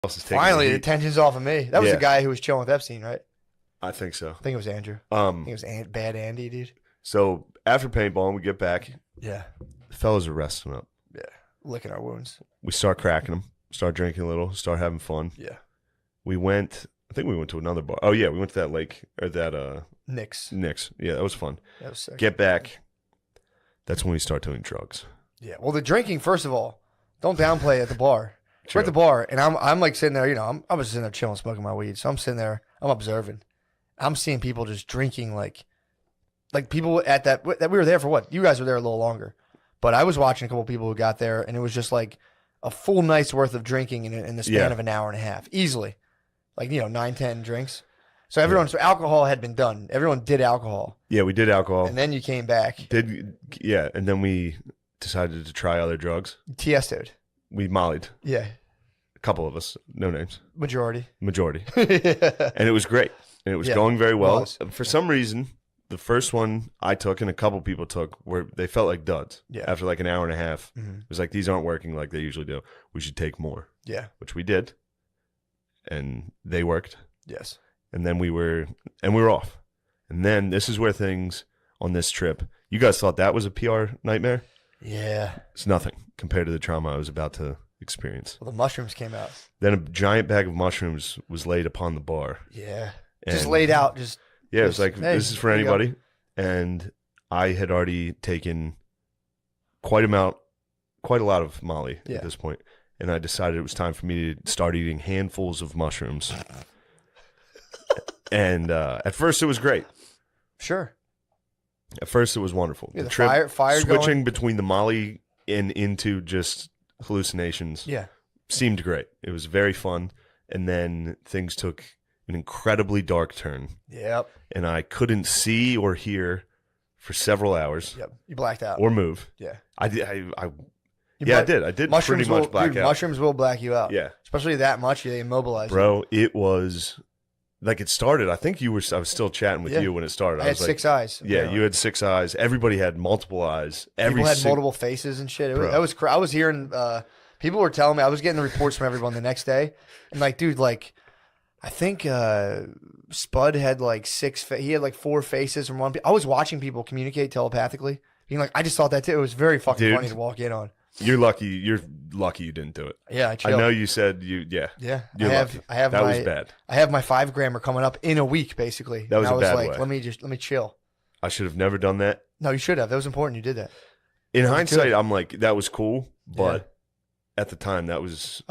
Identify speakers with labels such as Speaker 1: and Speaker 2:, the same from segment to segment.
Speaker 1: else is taking
Speaker 2: Finally,
Speaker 1: the
Speaker 2: the
Speaker 1: heat.
Speaker 2: tension's off of me. That was the guy who was chilling with Epstein, right?
Speaker 1: I think so.
Speaker 2: I think it was Andrew. I think it was Bad Andy, dude.
Speaker 1: So after paintballing, we get back.
Speaker 2: Yeah.
Speaker 1: The fellas are resting up.
Speaker 2: Yeah. Licking our wounds.
Speaker 1: We start cracking them, start drinking a little, start having fun.
Speaker 2: Yeah.
Speaker 1: I think we went to another bar. Oh, yeah, we went to that lake, or that,
Speaker 2: Nick's.
Speaker 1: Yeah, that was fun.
Speaker 2: That was sick.
Speaker 1: Get back. That's when we start doing drugs.
Speaker 2: Yeah. Well, the drinking, first of all, don't downplay at the bar.
Speaker 1: True.
Speaker 2: We're at the bar, and I'm like sitting there, I was sitting there chilling, smoking my weed. So I'm sitting there, I'm observing. I'm seeing people just drinking like people at that we were there for what? You guys were there a little longer. But I was watching a couple people who got there, and it was just like a full night's worth of drinking in the span of an hour and a half. Easily. Like, 9, 10 drinks. So so alcohol had been done. Everyone did alcohol.
Speaker 1: Yeah, we did alcohol.
Speaker 2: And then you came back.
Speaker 1: And then we decided to try other drugs.
Speaker 2: Tiesto'd.
Speaker 1: We mollied.
Speaker 2: Yeah.
Speaker 1: A couple of us. No names.
Speaker 2: Majority.
Speaker 1: Yeah. And it was great. And it was going very well. For some reason, the first one I took and a couple people took they felt like duds.
Speaker 2: Yeah.
Speaker 1: After like an hour and a half.
Speaker 2: Mm-hmm.
Speaker 1: It was like, these aren't working like they usually do. We should take more.
Speaker 2: Yeah.
Speaker 1: Which we did. And they worked.
Speaker 2: Yes.
Speaker 1: And then we were off. And then this is where things on this trip, you guys thought that was a PR nightmare?
Speaker 2: Yeah.
Speaker 1: It's nothing compared to the trauma I was about to experience.
Speaker 2: Well, the mushrooms came out.
Speaker 1: Then a giant bag of mushrooms was laid upon the bar.
Speaker 2: Yeah.
Speaker 1: And
Speaker 2: just laid out. It
Speaker 1: was like,
Speaker 2: hey,
Speaker 1: this is for anybody. And I had already taken quite a lot of Molly at this point. And I decided it was time for me to start eating handfuls of mushrooms. And at first it was great.
Speaker 2: Sure.
Speaker 1: At first it was wonderful.
Speaker 2: Yeah,
Speaker 1: the trip,
Speaker 2: fire
Speaker 1: switching
Speaker 2: going.
Speaker 1: between the Molly and into just hallucinations seemed great. It was very fun. And then things took an incredibly dark turn.
Speaker 2: Yep.
Speaker 1: And I couldn't see or hear for several hours.
Speaker 2: Yep. You blacked out.
Speaker 1: Or move.
Speaker 2: Yeah.
Speaker 1: I did. I did pretty much black out.
Speaker 2: Mushrooms will black you out.
Speaker 1: Yeah.
Speaker 2: Especially that much, they immobilize you.
Speaker 1: Bro, it was like it started. I think I was still chatting with you when it started.
Speaker 2: I had 6 eyes.
Speaker 1: Yeah, you had 6 eyes. Everybody had multiple eyes.
Speaker 2: People had multiple faces and shit. I was hearing people were telling me, I was getting the reports from everyone the next day. And like, dude, like I think Spud had like 6 he had like 4 faces from one. I was watching people communicate telepathically. Being like, I just thought that too. It was very fucking funny to walk in on.
Speaker 1: You're lucky you didn't do it.
Speaker 2: Yeah,
Speaker 1: I know you said Yeah.
Speaker 2: I have
Speaker 1: that was bad.
Speaker 2: I have my 5 grammer coming up in a week, basically.
Speaker 1: That was
Speaker 2: and
Speaker 1: a bad
Speaker 2: I was like,
Speaker 1: way.
Speaker 2: let me chill.
Speaker 1: I should have never done that.
Speaker 2: No, you should have. That was important. You did that.
Speaker 1: In hindsight, I'm like, that was cool, but at the time, that was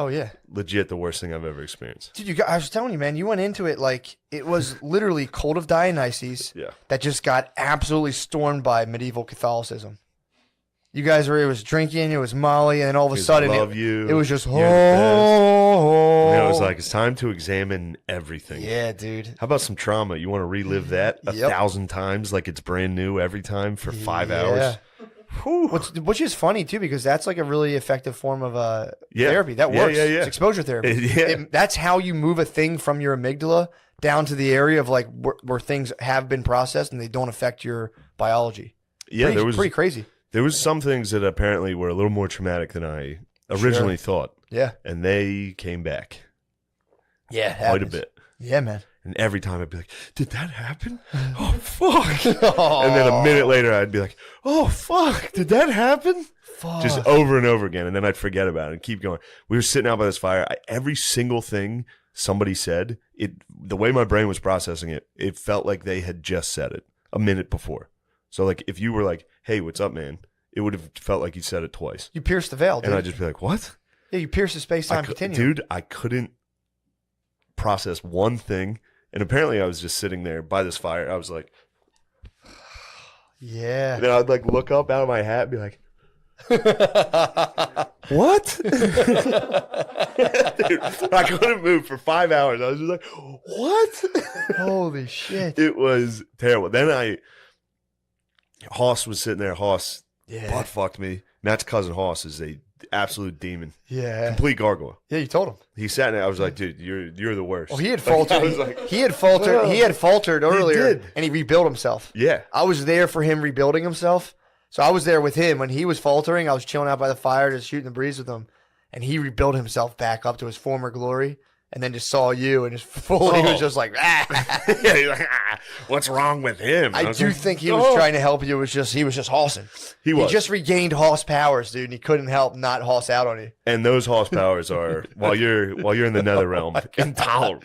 Speaker 1: legit the worst thing I've ever experienced.
Speaker 2: Dude, I was telling you, man, you went into it like it was literally Cult of Dionysus that just got absolutely stormed by medieval Catholicism. You guys it was drinking, it was Molly, and then all of a sudden it was just,
Speaker 1: And I was like, it's time to examine everything.
Speaker 2: Yeah, dude.
Speaker 1: How about some trauma? You want to relive that 1,000 times like it's brand new every time for 5 hours?
Speaker 2: Which is funny, too, because that's like a really effective form of therapy. That works. It's exposure therapy. That's how you move a thing from your amygdala down to the area of like where things have been processed and they don't affect your biology.
Speaker 1: Yeah,
Speaker 2: pretty crazy.
Speaker 1: There was some things that apparently were a little more traumatic than I originally thought. Yeah. And they came back.
Speaker 2: Yeah,
Speaker 1: quite a bit.
Speaker 2: Yeah, man.
Speaker 1: And every time I'd be like, did that happen? Oh, fuck. And then a minute later, I'd be like, oh, fuck. Did that happen? Fuck. Just over and over again. And then I'd forget about it and keep going. We were sitting out by this fire. Every single thing somebody said, the way my brain was processing it, it felt like they had just said it a minute before. So, like, if you were like, hey, what's up, man? It would have felt like you said it twice.
Speaker 2: You pierced the veil, dude.
Speaker 1: And I'd just be like, what?
Speaker 2: Yeah, you pierced the space-time continuum.
Speaker 1: Dude, I couldn't process one thing. And apparently I was just sitting there by this fire. I was like,
Speaker 2: yeah.
Speaker 1: And then I'd like look up out of my hat and be like, what? Dude, I couldn't move for 5 hours. I was just like, what?
Speaker 2: Holy shit.
Speaker 1: It was terrible. Then Hoss was sitting there. Hoss butt fucked me. Matt's cousin Hoss is a absolute demon.
Speaker 2: Yeah.
Speaker 1: Complete gargoyle.
Speaker 2: Yeah, you told him.
Speaker 1: He sat there. I was like, dude, you're the worst.
Speaker 2: Well, he had faltered. He had faltered earlier, and he rebuilt himself.
Speaker 1: Yeah.
Speaker 2: I was there for him rebuilding himself. So I was there with him when he was faltering. I was chilling out by the fire, just shooting the breeze with him. and he rebuilt himself back up to his former glory, and then just saw you and just fully was just like, ah.
Speaker 1: Yeah, he's like, what's wrong with him?
Speaker 2: I do think he was trying to help you. He was just hossing.
Speaker 1: He was.
Speaker 2: He just regained hoss powers, dude, and he couldn't help not hoss out on you.
Speaker 1: And those hoss powers are while you're in the nether realm, intolerable.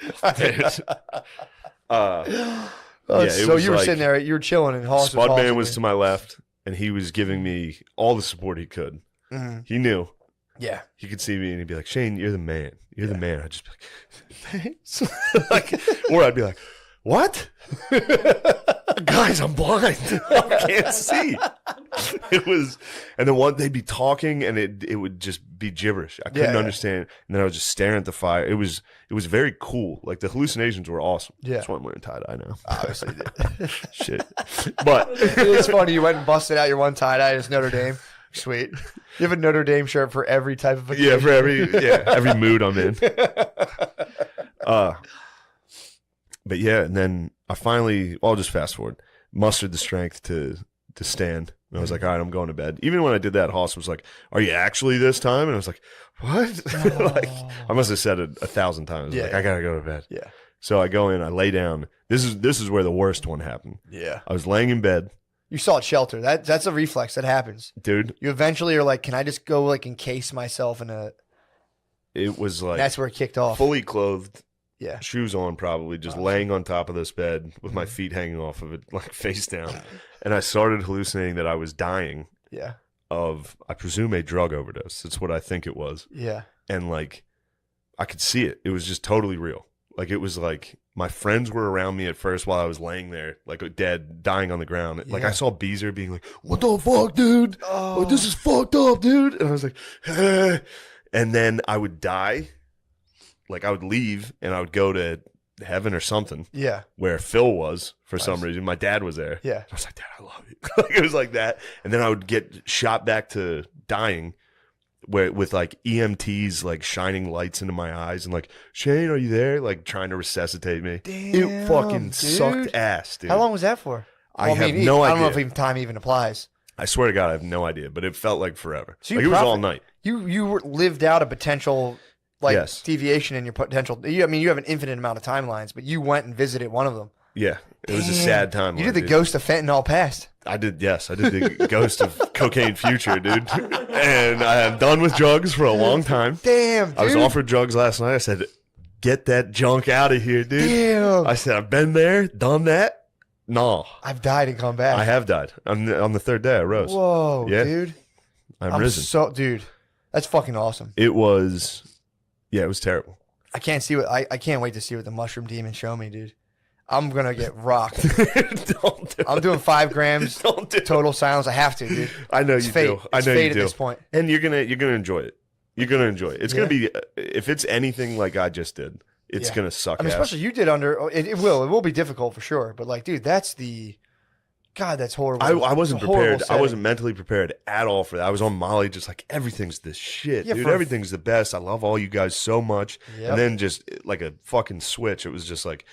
Speaker 2: So you were sitting there, you were chilling, and hoss
Speaker 1: Spudman was to my left, and he was giving me all the support he could.
Speaker 2: Mm-hmm.
Speaker 1: He knew.
Speaker 2: Yeah.
Speaker 1: He could see me, and he'd be like, Shane, you're the man. You're the man. I'd just be like, thanks. Or I'd be like, what? Guys, I'm blind. I can't see. It was, and then they'd be talking, and it would just be gibberish. I couldn't understand, and then I was just staring at the fire. It was very cool. Like the hallucinations were awesome.
Speaker 2: Yeah,
Speaker 1: that's why I'm wearing tie dye now.
Speaker 2: Obviously, did.
Speaker 1: Shit, but
Speaker 2: it's funny. You went and busted out your one tie dye as Notre Dame. Sweet. You have a Notre Dame shirt for every type of occasion.
Speaker 1: Yeah, for every mood I'm in. But yeah, and then I finally, I'll just fast forward, mustered the strength to stand. And I was like, all right, I'm going to bed. Even when I did that, Hoss was like, are you actually this time? And I was like, what? Like, I must have said it 1,000 times. I got to go to bed.
Speaker 2: Yeah.
Speaker 1: So I go in, I lay down. This is where the worst one happened.
Speaker 2: Yeah.
Speaker 1: I was laying in bed.
Speaker 2: You sought shelter. That's a reflex that happens.
Speaker 1: Dude.
Speaker 2: You eventually are like, can I just go like encase myself in a...
Speaker 1: It was like...
Speaker 2: That's where it kicked off.
Speaker 1: Fully clothed.
Speaker 2: Yeah.
Speaker 1: Shoes on probably, just laying on top of this bed with my feet hanging off of it, like face down. And I started hallucinating that I was dying of, I presume, a drug overdose. That's what I think it was.
Speaker 2: Yeah.
Speaker 1: And like, I could see it. It was just totally real. Like, it was like, my friends were around me at first while I was laying there, like dead, dying on the ground. Like, I saw Beezer being like, what the fuck, dude?
Speaker 2: Oh.
Speaker 1: Like, this is fucked up, dude. And I was like, eh. And then I would die. Like, I would leave and I would go to heaven or something.
Speaker 2: Yeah.
Speaker 1: Where Phil was for some reason. My dad was there.
Speaker 2: Yeah.
Speaker 1: I was like, Dad, I love you. Like, it was like that. And then I would get shot back to dying with like EMTs like shining lights into my eyes and like, Shane, are you there? Like trying to resuscitate me.
Speaker 2: Damn,
Speaker 1: it fucking
Speaker 2: dude.
Speaker 1: Sucked ass, dude.
Speaker 2: How long was that for?
Speaker 1: I have no idea.
Speaker 2: I don't know if even time even applies.
Speaker 1: I swear to God, I have no idea, but it felt like forever.
Speaker 2: So
Speaker 1: like, it was all night.
Speaker 2: You lived out a potential deviation in your potential. I mean, you have an infinite amount of timelines, but you went and visited one of them.
Speaker 1: Yeah, it was a sad time.
Speaker 2: You did the ghost of fentanyl past.
Speaker 1: I did, yes. I did the ghost of cocaine future, dude. And I am done with drugs for a long time.
Speaker 2: Damn, dude.
Speaker 1: I was offered drugs last night. I said, get that junk out of here, dude.
Speaker 2: Damn.
Speaker 1: I said, I've been there, done that. No.
Speaker 2: I've died and come back.
Speaker 1: I have died. On the third day, I rose.
Speaker 2: Whoa, dude.
Speaker 1: I'm risen.
Speaker 2: Dude, that's fucking awesome.
Speaker 1: It was terrible.
Speaker 2: I can't see what I can't wait to see what the mushroom demons show me, dude. I'm gonna get rocked.
Speaker 1: Don't do
Speaker 2: I'm doing 5 grams
Speaker 1: Don't do
Speaker 2: total silence. I have to, dude.
Speaker 1: I know
Speaker 2: It's
Speaker 1: you
Speaker 2: fate.
Speaker 1: do. I
Speaker 2: It's
Speaker 1: know
Speaker 2: fate
Speaker 1: you
Speaker 2: at
Speaker 1: do.
Speaker 2: this point.
Speaker 1: And you're gonna enjoy it. You're gonna enjoy it. It's gonna be, if it's anything like I just did, it's gonna suck.
Speaker 2: I mean,
Speaker 1: ass.
Speaker 2: especially you did it will be difficult for sure. But like, dude, that's horrible.
Speaker 1: I wasn't prepared. I
Speaker 2: setting.
Speaker 1: wasn't mentally prepared at all for that. I was on Molly, just like, everything's this shit, dude. Everything's the best. I love all you guys so much.
Speaker 2: Yep.
Speaker 1: And then just like a fucking switch, it was just like,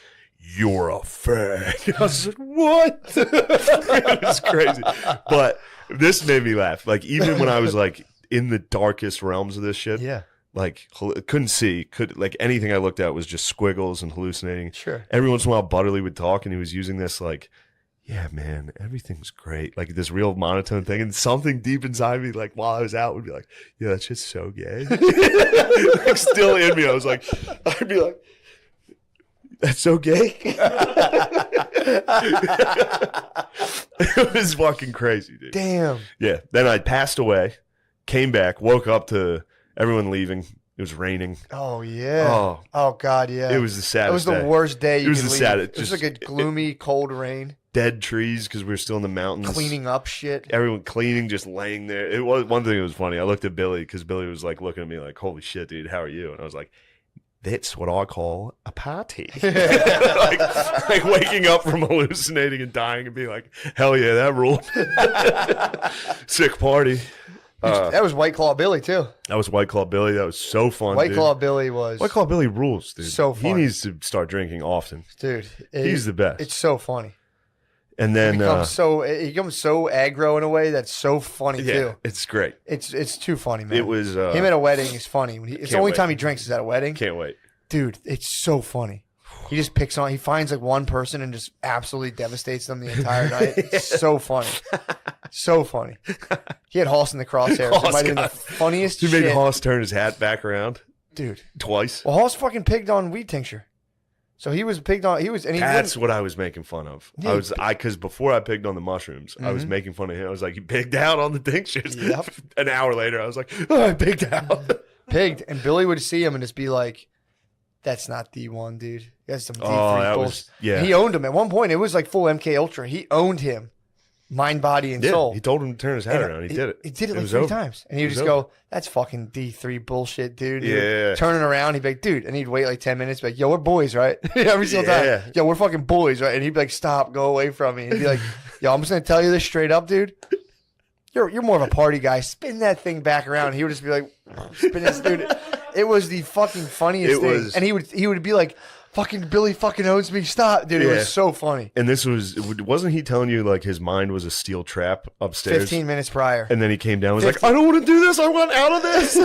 Speaker 1: you're a fag. And I was just like, what? It was crazy. But this made me laugh. Like, even when I was like in the darkest realms of this shit, like couldn't see, like anything I looked at was just squiggles and hallucinating.
Speaker 2: Sure.
Speaker 1: Every once in a while, Butterly would talk, and he was using this like, yeah, man, everything's great. Like this real monotone thing. And something deep inside me, like while I was out, would be like, yeah, that shit's so gay. Like, still in me. I'd be like, that's so gay. It was fucking crazy, dude.
Speaker 2: Damn.
Speaker 1: Yeah. Then I passed away, came back, woke up to everyone leaving. It was raining.
Speaker 2: Oh yeah. Oh god, yeah.
Speaker 1: It was the saddest.
Speaker 2: It was the worst day.
Speaker 1: It was the saddest.
Speaker 2: It was like a gloomy, cold rain.
Speaker 1: Dead trees because we were still in the mountains.
Speaker 2: Cleaning up shit.
Speaker 1: Everyone cleaning, just laying there. It was one thing that was funny. I looked at Billy because Billy was like looking at me like, "Holy shit, dude, how are you?" And I was like, that's what I call a party. like waking up from hallucinating and dying and being like, hell yeah, that ruled. Sick party.
Speaker 2: That was White Claw Billy too.
Speaker 1: That was White Claw Billy. That was so fun.
Speaker 2: White Claw Billy was.
Speaker 1: White Claw Billy rules, dude.
Speaker 2: So fun.
Speaker 1: He needs to start drinking often.
Speaker 2: Dude.
Speaker 1: He's the best.
Speaker 2: It's so funny.
Speaker 1: And then
Speaker 2: he becomes so aggro in a way that's so funny too.
Speaker 1: it's great.
Speaker 2: It's too funny, man.
Speaker 1: It was
Speaker 2: him at a wedding is funny. It's the only time he drinks is at a wedding.
Speaker 1: Can't wait.
Speaker 2: Dude, it's so funny. He just he finds like one person and just absolutely devastates them the entire night. It's so funny. So funny. He had Hoss in the crosshairs. It might have been the funniest shit.
Speaker 1: He made Hoss turn his hat back around.
Speaker 2: Dude.
Speaker 1: Twice.
Speaker 2: Well, Hoss fucking pigged on weed tincture. So he was pigged on. That's
Speaker 1: what I was making fun of.
Speaker 2: Yeah,
Speaker 1: Because before I pigged on the mushrooms, I was making fun of him. I was like, "You pigged out on the tinctures."
Speaker 2: Yep.
Speaker 1: An hour later, I was like, "Oh, I pigged out."
Speaker 2: Pigged, and Billy would see him and just be like, "That's not D1, dude. That's some D3
Speaker 1: that
Speaker 2: bullshit."
Speaker 1: yeah.
Speaker 2: And he owned him at one point. It was like full MK Ultra. He owned him, mind, body, and soul.
Speaker 1: He told him to turn his hat around. He did it.
Speaker 2: He did it like
Speaker 1: was
Speaker 2: 3
Speaker 1: over.
Speaker 2: times, and he would just go, "That's fucking D3 bullshit, dude." He
Speaker 1: Yeah.
Speaker 2: would turn it around. He'd be like, "Dude," and he'd wait like 10 minutes. Be like, "Yo, we're boys, right?" Every single time. "Yo, we're fucking boys, right?" And he'd be like, "Stop, go away from me." And he'd be like, "Yo, I'm just gonna tell you this straight up, dude. You're more of a party guy. Spin that thing back around." He would just be like, "Spin this, dude." It was the fucking funniest thing. And he would be like, "Fucking Billy fucking owns me. Stop." Dude, it was so funny.
Speaker 1: And wasn't he telling you like his mind was a steel trap upstairs?
Speaker 2: 15 minutes prior.
Speaker 1: And then he came down and was like, "I don't want to do this. I want out of this."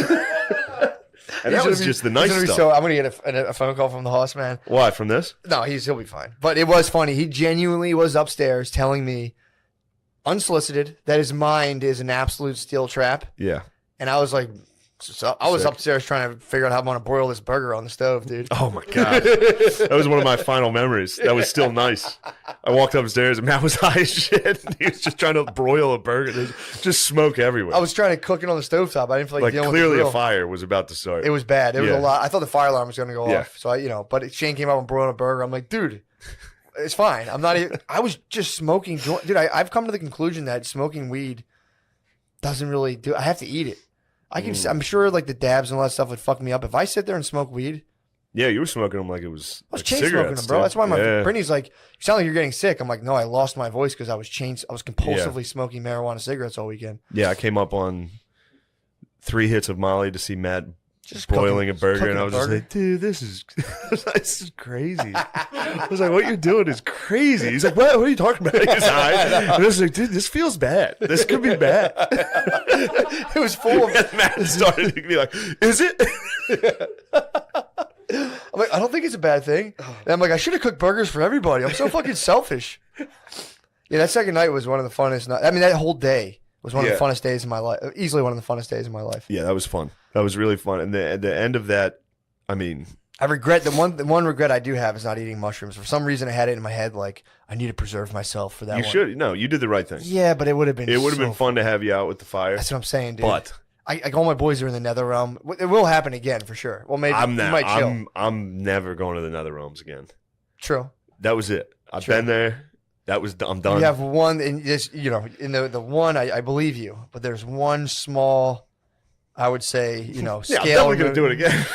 Speaker 1: And that was just the nice stuff.
Speaker 2: So I'm going to get a phone call from the Hoss man.
Speaker 1: Why, from this?
Speaker 2: No, he'll be fine. But it was funny. He genuinely was upstairs telling me, unsolicited, that his mind is an absolute steel trap.
Speaker 1: Yeah.
Speaker 2: And I was like, so I was upstairs trying to figure out how I'm going to broil this burger on the stove, dude.
Speaker 1: Oh, my God. That was one of my final memories. That was still nice. I walked upstairs and Matt was high as shit. He was just trying to broil a burger. There's just smoke everywhere.
Speaker 2: I was trying to cook it on the stovetop. I didn't feel like dealing with
Speaker 1: clearly
Speaker 2: the grill.
Speaker 1: a fire was about to start.
Speaker 2: It was bad. It was a lot. I thought the fire alarm was going to go off. So but Shane came up and broiled a burger. I'm like, dude, it's fine. I'm not even. I was just smoking. Dude, I've come to the conclusion that smoking weed doesn't really do. I have to eat it. I'm sure like the dabs and all that stuff would fuck me up if I sit there and smoke weed.
Speaker 1: Yeah, you were smoking them like it was.
Speaker 2: I was
Speaker 1: like
Speaker 2: chain smoking them, bro.
Speaker 1: Too.
Speaker 2: That's why Brittany's like, "You sound like you're getting sick." I'm like, "No, I lost my voice because I was compulsively smoking marijuana cigarettes all weekend."
Speaker 1: Yeah, I came up on 3 hits of Molly to see Matt
Speaker 2: just
Speaker 1: broiling a burger, and I was just like, "Dude, this is crazy." I was like, "What you're doing is crazy." He's like, "What are you talking about?" He's high. And I was like, "Dude, this feels bad. This could be bad."
Speaker 2: It was full of.
Speaker 1: And Matt started to be like, "Is it?"
Speaker 2: I'm like, "I don't think it's a bad thing." And I'm like, "I should have cooked burgers for everybody. I'm so fucking selfish." Yeah, that second night was one of the funnest. I mean, that whole day was one of the funnest days of my life. Easily one of the funnest days of my life.
Speaker 1: Yeah, that was fun. That was really fun. And at the end of that, I mean,
Speaker 2: I regret the one regret I do have is not eating mushrooms. For some reason, I had it in my head like I need to preserve myself for that.
Speaker 1: You should. No, you did the right thing.
Speaker 2: Yeah, but it would have been.
Speaker 1: It would have been fun to have you out with the fire.
Speaker 2: That's what I'm saying, dude.
Speaker 1: But
Speaker 2: all my boys are in the nether realm. It will happen again for sure. Well, maybe we might chill.
Speaker 1: I'm never going to the nether realms again.
Speaker 2: True.
Speaker 1: That was it. I've been there. I'm done.
Speaker 2: You have one in this. In the one, I believe you. But there's one small, I would say, scale.
Speaker 1: I'm definitely gonna do it again.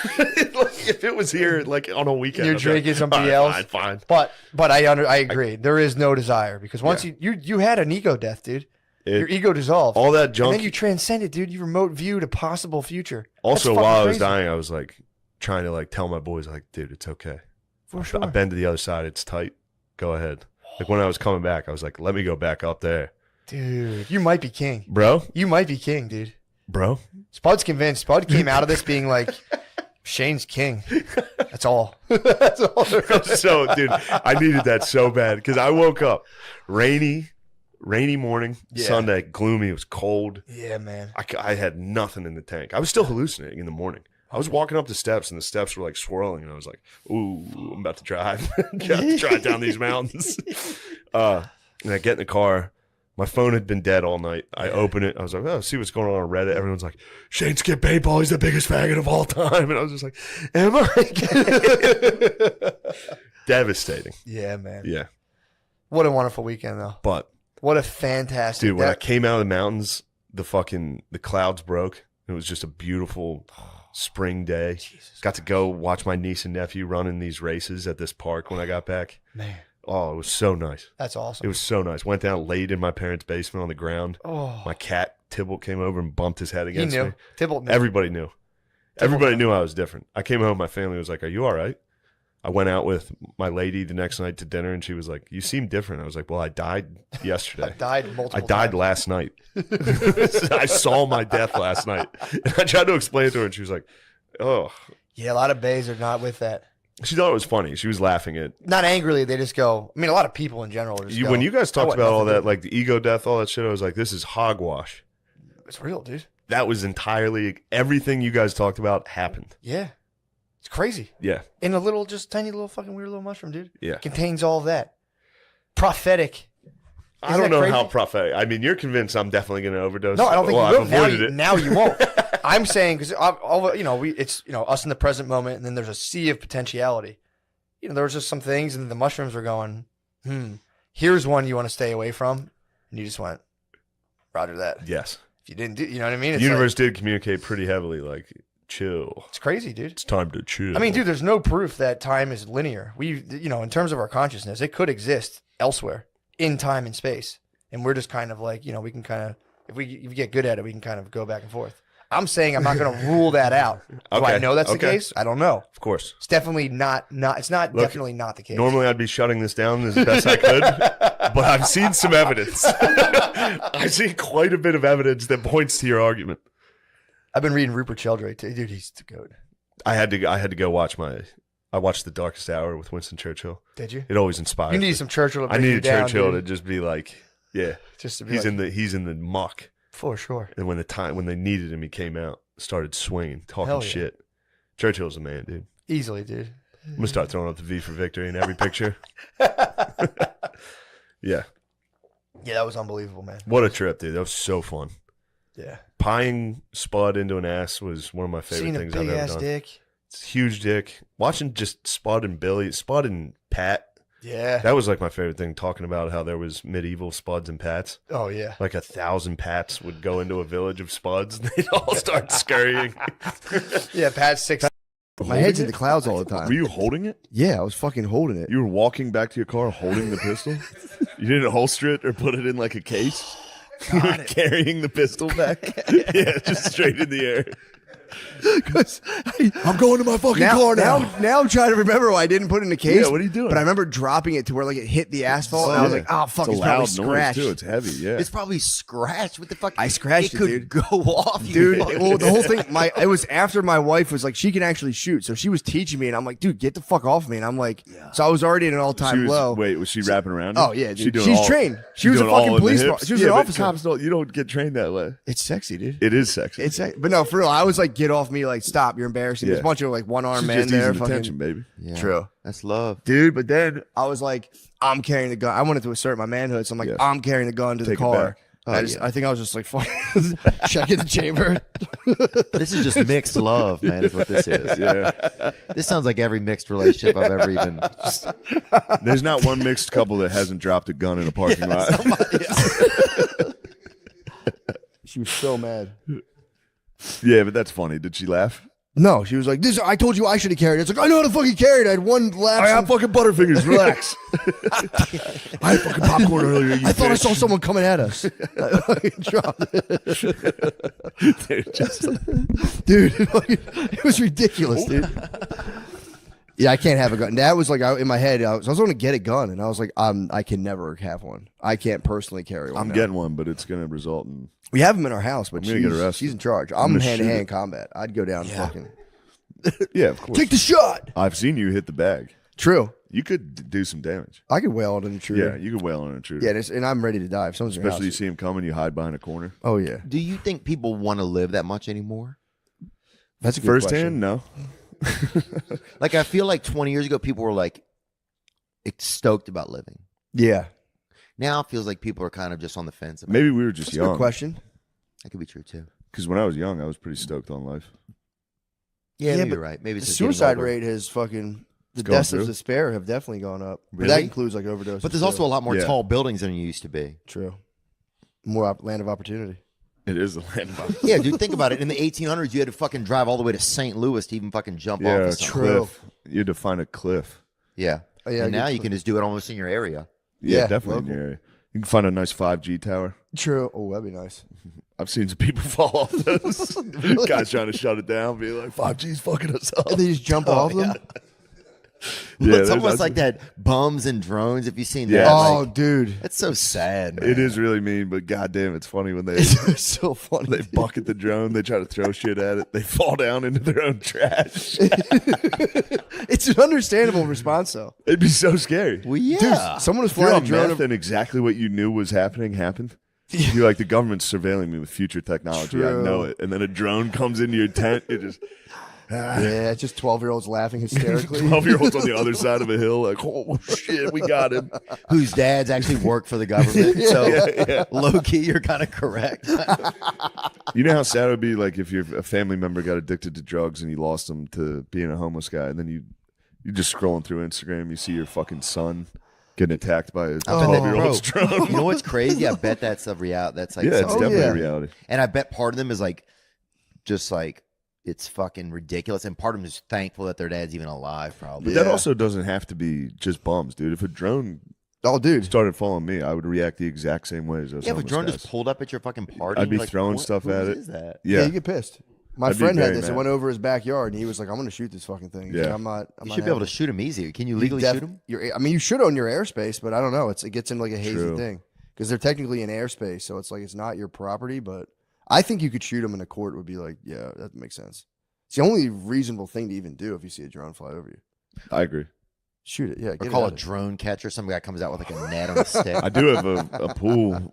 Speaker 1: If it was here, like on a weekend,
Speaker 2: you're drinking somebody else.
Speaker 1: Fine.
Speaker 2: But I agree. There is no desire because once you had an ego death, dude. Your ego dissolved.
Speaker 1: All that junk.
Speaker 2: And then you transcended, dude. You remote viewed a possible future.
Speaker 1: Also, while I was dying, I was like trying to like tell my boys, like, dude, it's okay.
Speaker 2: For sure.
Speaker 1: I've been to the other side. It's tight. Go ahead. Like when I was coming back, I was like, let me go back up there.
Speaker 2: Dude, you might be king.
Speaker 1: Bro?
Speaker 2: You might be king, dude.
Speaker 1: Bro?
Speaker 2: Spud's convinced. Spud came out of this being like, Shane's king. That's all. That's all there is.
Speaker 1: So, dude, I needed that so bad because I woke up rainy morning, Sunday, gloomy. It was cold.
Speaker 2: Yeah, man.
Speaker 1: I had nothing in the tank. I was still hallucinating in the morning. I was walking up the steps, and the steps were like swirling, and I was like, "Ooh, I'm about to drive, drive down these mountains." And I get in the car. My phone had been dead all night. I open it. I was like, "Oh, see what's going on Reddit." Everyone's like, "Shane skipped paintball. He's the biggest faggot of all time." And I was just like, "Am I?" Devastating.
Speaker 2: Yeah, man.
Speaker 1: Yeah.
Speaker 2: What a wonderful weekend, though.
Speaker 1: But
Speaker 2: what a fantastic.
Speaker 1: Dude, when I came out of the mountains, the clouds broke. It was just a beautiful spring day.
Speaker 2: Jesus
Speaker 1: got to go watch my niece and nephew running these races at this park when I got back.
Speaker 2: Man.
Speaker 1: Oh, it was so nice.
Speaker 2: That's awesome.
Speaker 1: It was so nice. Went down, laid in my parents' basement on the ground.
Speaker 2: Oh.
Speaker 1: My cat, Tybalt, came over and bumped his head against
Speaker 2: he knew.
Speaker 1: me.
Speaker 2: Tybalt knew.
Speaker 1: Everybody knew. Everybody knew I was different. I came home, my family was like, "Are you all right?" I went out with my lady the next night to dinner, and she was like, "You seem different." I was like, "Well, I died yesterday.
Speaker 2: I died multiple
Speaker 1: I died
Speaker 2: times.
Speaker 1: last night. I saw my death last night." And I tried to explain it to her, and she was like, "Oh."
Speaker 2: Yeah, a lot of bays are not with that.
Speaker 1: She thought it was funny. She was laughing at
Speaker 2: Not angrily, they just go. I mean, a lot of people in general just
Speaker 1: you.
Speaker 2: go,
Speaker 1: When you guys
Speaker 2: "I
Speaker 1: talked
Speaker 2: want
Speaker 1: about all
Speaker 2: nothing to
Speaker 1: that,
Speaker 2: do
Speaker 1: like the ego death, all that shit, I was like, "This is hogwash."
Speaker 2: It's real, dude.
Speaker 1: That was entirely everything you guys talked about happened.
Speaker 2: Yeah. It's crazy.
Speaker 1: Yeah,
Speaker 2: In a little, just tiny little fucking weird little mushroom, dude.
Speaker 1: yeah.
Speaker 2: Contains all of that. Prophetic.
Speaker 1: I don't
Speaker 2: that
Speaker 1: know
Speaker 2: crazy?
Speaker 1: how prophetic. I mean, you're convinced I'm definitely going to overdose.
Speaker 2: No, I don't think
Speaker 1: Well,
Speaker 2: you
Speaker 1: I've
Speaker 2: will. Now
Speaker 1: avoided
Speaker 2: you,
Speaker 1: it.
Speaker 2: now you won't. I'm saying because it's us in the present moment, and then there's a sea of potentiality. There was just some things, and the mushrooms were going. Here's one you want to stay away from, and you just went, Roger that.
Speaker 1: Yes.
Speaker 2: If you didn't do, you know what I mean?
Speaker 1: The
Speaker 2: It's
Speaker 1: universe did communicate pretty heavily, like, chill.
Speaker 2: it's crazy, dude.
Speaker 1: It's time to chill.
Speaker 2: I mean, dude, there's no proof that time is linear. In terms of our consciousness, it could exist elsewhere in time and space, and we're just kind of like, we can kind of, if we get good at it, we can kind of go back and forth. I'm saying I'm not going to rule that out. Do I
Speaker 1: Okay,
Speaker 2: know that's the
Speaker 1: okay.
Speaker 2: case? I don't know.
Speaker 1: Of course.
Speaker 2: It's definitely not. It's not
Speaker 1: Look,
Speaker 2: definitely not the case.
Speaker 1: Normally I'd be shutting this down as best I could, but I've seen some evidence. I've seen quite a bit of evidence that points to your argument.
Speaker 2: I've been reading Rupert Sheldrake too. Dude, he's the goat.
Speaker 1: I had to go watch I watched The Darkest Hour with Winston Churchill.
Speaker 2: Did you?
Speaker 1: It always inspires
Speaker 2: You
Speaker 1: me.
Speaker 2: need some Churchill. To
Speaker 1: I
Speaker 2: bring you
Speaker 1: needed
Speaker 2: down,
Speaker 1: Churchill
Speaker 2: dude.
Speaker 1: to just be like, yeah,
Speaker 2: Just to be
Speaker 1: he's
Speaker 2: like,
Speaker 1: in the muck.
Speaker 2: for sure.
Speaker 1: And when they needed him, he came out, started swinging, talking
Speaker 2: Hell yeah.
Speaker 1: shit. Churchill's a man, dude.
Speaker 2: Easily, dude.
Speaker 1: I'm gonna start throwing up the V for victory in every picture. Yeah,
Speaker 2: Yeah, that was unbelievable, man.
Speaker 1: what a trip, dude. That was so fun.
Speaker 2: Yeah.
Speaker 1: Pieing Spud into an ass was one of my favorite
Speaker 2: Seeing a
Speaker 1: things I've
Speaker 2: big
Speaker 1: ever
Speaker 2: ass
Speaker 1: done.
Speaker 2: dick.
Speaker 1: It's a huge dick. Watching just Spud and Pat.
Speaker 2: Yeah.
Speaker 1: That was like my favorite thing. Talking about how there was medieval Spuds and Pats.
Speaker 2: Oh yeah.
Speaker 1: Like 1,000 Pats would go into a village of Spuds, and they'd all start scurrying.
Speaker 2: Yeah, Pat's 6.
Speaker 3: My head's in the clouds all the time.
Speaker 4: Were you holding it?
Speaker 3: Yeah, I was fucking holding it.
Speaker 4: You were walking back to your car holding the pistol? You didn't holster it or put it in like a case? You were carrying the pistol back? Yeah, just straight in the air. I'm going to my fucking car now.
Speaker 3: Now I'm trying to remember why I didn't put it in a case.
Speaker 4: Yeah, what are you doing?
Speaker 3: But I remember dropping it to where like it hit the asphalt, and I was like, "Oh fuck,
Speaker 4: it's
Speaker 3: it's
Speaker 4: a
Speaker 3: probably
Speaker 4: loud
Speaker 3: scratched."
Speaker 4: noise too. It's heavy. Yeah.
Speaker 5: It's probably scratched. What the fuck?
Speaker 3: I scratched it,
Speaker 5: could
Speaker 3: dude.
Speaker 5: go off, you
Speaker 3: Dude,
Speaker 5: fucking-
Speaker 3: well, the whole thing, it was after my wife was like, she can actually shoot, so she was teaching me, and I'm like, dude, get the fuck off me, and I'm like, so I was already at an all-time low.
Speaker 4: Wait, was she wrapping around?
Speaker 3: Oh yeah,
Speaker 4: She
Speaker 3: dude.
Speaker 4: doing
Speaker 3: She's
Speaker 4: all-
Speaker 3: trained. She was a
Speaker 4: doing all
Speaker 3: fucking
Speaker 4: in the
Speaker 3: police.
Speaker 4: hips?
Speaker 3: She was
Speaker 4: Yeah,
Speaker 3: an
Speaker 4: but
Speaker 3: officer.
Speaker 4: Cops don't. You don't get trained that way.
Speaker 3: It's sexy, dude.
Speaker 4: It is sexy.
Speaker 3: It's but no, for real. I was like, get off me, like stop. You're embarrassing. There's a
Speaker 4: Yeah.
Speaker 3: bunch of like one-armed
Speaker 4: She's
Speaker 3: men
Speaker 4: just
Speaker 3: there,
Speaker 4: easing
Speaker 3: fucking
Speaker 4: attention, baby.
Speaker 5: Yeah,
Speaker 3: True.
Speaker 5: That's love.
Speaker 3: dude. But then I was like, I'm carrying the gun. I wanted to assert my manhood, so I'm like,
Speaker 4: Yes.
Speaker 3: I'm carrying the gun to
Speaker 4: Take
Speaker 3: the
Speaker 4: it
Speaker 3: car.
Speaker 4: back.
Speaker 3: I think I was just like, fuck, checking the chamber.
Speaker 5: This is just mixed love, man. Is what this is.
Speaker 4: Yeah.
Speaker 5: This sounds like every mixed relationship I've ever even.
Speaker 4: There's not one mixed couple that hasn't dropped a gun in a parking lot.
Speaker 3: She was so mad.
Speaker 4: Yeah, but that's funny. Did she laugh?
Speaker 3: No, she was like, "This. I told you I should have carried it." It's like I know how to fucking carry it. I had one lapse.
Speaker 4: I have fucking Butterfingers. Relax. I had fucking popcorn earlier. You
Speaker 3: I thought I
Speaker 4: bitch.
Speaker 3: saw someone coming at us. I fucking dropped it.
Speaker 4: Dude, just-
Speaker 3: Dude, it was ridiculous, dude. Yeah, I can't have a gun. That was like in my head. I was going to get a gun, and I was like, I can never have one. I can't personally carry one.
Speaker 4: I'm
Speaker 3: now.
Speaker 4: getting one, but it's going to result in.
Speaker 3: We have them in our house, but
Speaker 4: I'm gonna get arrested.
Speaker 3: she's in charge.
Speaker 4: I'm
Speaker 3: I'm
Speaker 4: gonna
Speaker 3: hand to
Speaker 4: shoot
Speaker 3: hand
Speaker 4: it.
Speaker 3: combat. I'd go down fucking
Speaker 4: Yeah, of course.
Speaker 3: take the shot.
Speaker 4: I've seen you hit the bag.
Speaker 3: True.
Speaker 4: You could do some damage.
Speaker 3: I could wail on an
Speaker 4: Yeah,
Speaker 3: intruder.
Speaker 4: you could wail on an intruder.
Speaker 3: Yeah, and I'm ready to die. If someone's in your
Speaker 4: Especially you
Speaker 3: house.
Speaker 4: see him coming, you hide behind a corner.
Speaker 3: Oh yeah,
Speaker 5: Do you think people want to live that much anymore?
Speaker 3: that's a good
Speaker 4: Firsthand, no.
Speaker 5: Like, I feel like 20 years ago, people were like stoked about living.
Speaker 3: Yeah,
Speaker 5: Now it feels like people are kind of just on the fence. About
Speaker 4: Maybe we were just
Speaker 3: that's a good
Speaker 4: young.
Speaker 3: question.
Speaker 5: That could be true too.
Speaker 4: Because when I was young, I was pretty stoked on life.
Speaker 5: Yeah, maybe
Speaker 3: but
Speaker 5: you're right. Maybe
Speaker 3: The
Speaker 5: it's just getting
Speaker 3: suicide
Speaker 5: older.
Speaker 3: rate has fucking the
Speaker 4: gone
Speaker 3: deaths of
Speaker 4: through.
Speaker 3: despair have definitely gone up. But that
Speaker 5: Really?
Speaker 3: includes like overdoses.
Speaker 5: But there's also a lot more
Speaker 4: Yeah.
Speaker 5: tall buildings than there used to be.
Speaker 3: true. More land of opportunity.
Speaker 4: It is the land of opportunity.
Speaker 5: Yeah, dude, think about it. In the 1800s, you had to fucking drive all the way to St. Louis to even fucking jump off
Speaker 4: Yeah,
Speaker 5: of something.
Speaker 3: True.
Speaker 4: cliff. You had to find a cliff.
Speaker 5: Yeah.
Speaker 3: Oh, yeah,
Speaker 5: And now
Speaker 3: good
Speaker 5: you can just do it almost in your area.
Speaker 4: Yeah,
Speaker 3: Yeah,
Speaker 4: definitely in
Speaker 3: local.
Speaker 4: your area. You can find a nice 5G tower.
Speaker 3: True. Oh, that'd be nice.
Speaker 4: I've seen some people fall off those. Guys trying to shut it down, be like, 5G's fucking us up.
Speaker 3: And they just jump off them.
Speaker 1: Yeah,
Speaker 5: it's
Speaker 1: there's-
Speaker 5: almost like that bums and drones. If you've seen that,
Speaker 3: Oh,
Speaker 5: like,
Speaker 3: dude.
Speaker 5: it's so sad. Man.
Speaker 4: It is really mean, but goddamn, it's funny when they
Speaker 3: It's so funny.
Speaker 4: they bucket the drone. They try to throw shit at it. They fall down into their own trash.
Speaker 3: It's an understandable response, though.
Speaker 4: It'd be so scary.
Speaker 5: Well, yeah.
Speaker 3: Someone was
Speaker 4: If you're
Speaker 3: flying a
Speaker 4: on
Speaker 3: drone.
Speaker 4: meth and exactly what you knew was happened. You're like, the government's surveilling me with future technology. I
Speaker 3: True.
Speaker 4: know it. And then a drone comes into your tent. You're just
Speaker 3: Yeah, it's just 12-year-olds laughing hysterically.
Speaker 4: 12-year-olds on the other side of a hill, like, oh shit, we got him.
Speaker 5: Whose dads actually work for the government. So low key, you're kind of correct.
Speaker 4: You know how sad it would be, like, if your a family member got addicted to drugs and you lost them to being a homeless guy, and then you just scrolling through Instagram, you see your fucking son getting attacked by a 12-year-old's
Speaker 5: Bro,
Speaker 4: drone.
Speaker 5: you know what's crazy? I bet that's a reality. That's like,
Speaker 4: Yeah, it's
Speaker 5: something-
Speaker 4: definitely a reality.
Speaker 5: and I bet part of them is like, just like, it's fucking ridiculous, and part of them is thankful that their dad's even alive. Probably.
Speaker 4: But that also doesn't have to be just bums, dude. If a drone
Speaker 3: Oh, dude.
Speaker 4: started following me, I would react the exact same way as those
Speaker 5: Yeah, if a
Speaker 4: homeless
Speaker 5: drone
Speaker 4: guys.
Speaker 5: just pulled up at your fucking party,
Speaker 4: I'd be
Speaker 5: you're like,
Speaker 4: throwing
Speaker 5: what-
Speaker 4: stuff
Speaker 5: whose
Speaker 4: at it.
Speaker 5: Is that?
Speaker 3: Yeah,
Speaker 4: Yeah,
Speaker 3: you get pissed. My
Speaker 4: I'd be
Speaker 3: friend had
Speaker 4: very
Speaker 3: this. I
Speaker 4: mad.
Speaker 3: went over his backyard, and he was like, "I'm going to shoot this fucking thing." He's
Speaker 4: Yeah.
Speaker 3: like, I'm not.
Speaker 5: You should be able to shoot him easier. Can you legally shoot him?
Speaker 3: I mean, you should own your airspace, but I don't know. It gets into like a hazy
Speaker 4: True.
Speaker 3: thing because they're technically in airspace, so it's like it's not your property. But I think you could shoot them in a court. Would be like, yeah, that makes sense. It's the only reasonable thing to even do if you see a drone fly over you.
Speaker 4: I agree.
Speaker 3: Shoot it. Yeah.
Speaker 5: Or
Speaker 3: Get
Speaker 5: call
Speaker 3: it
Speaker 5: a
Speaker 3: out of it.
Speaker 5: drone catcher. Some guy comes out with like a net on a stick.
Speaker 4: I do have a pool,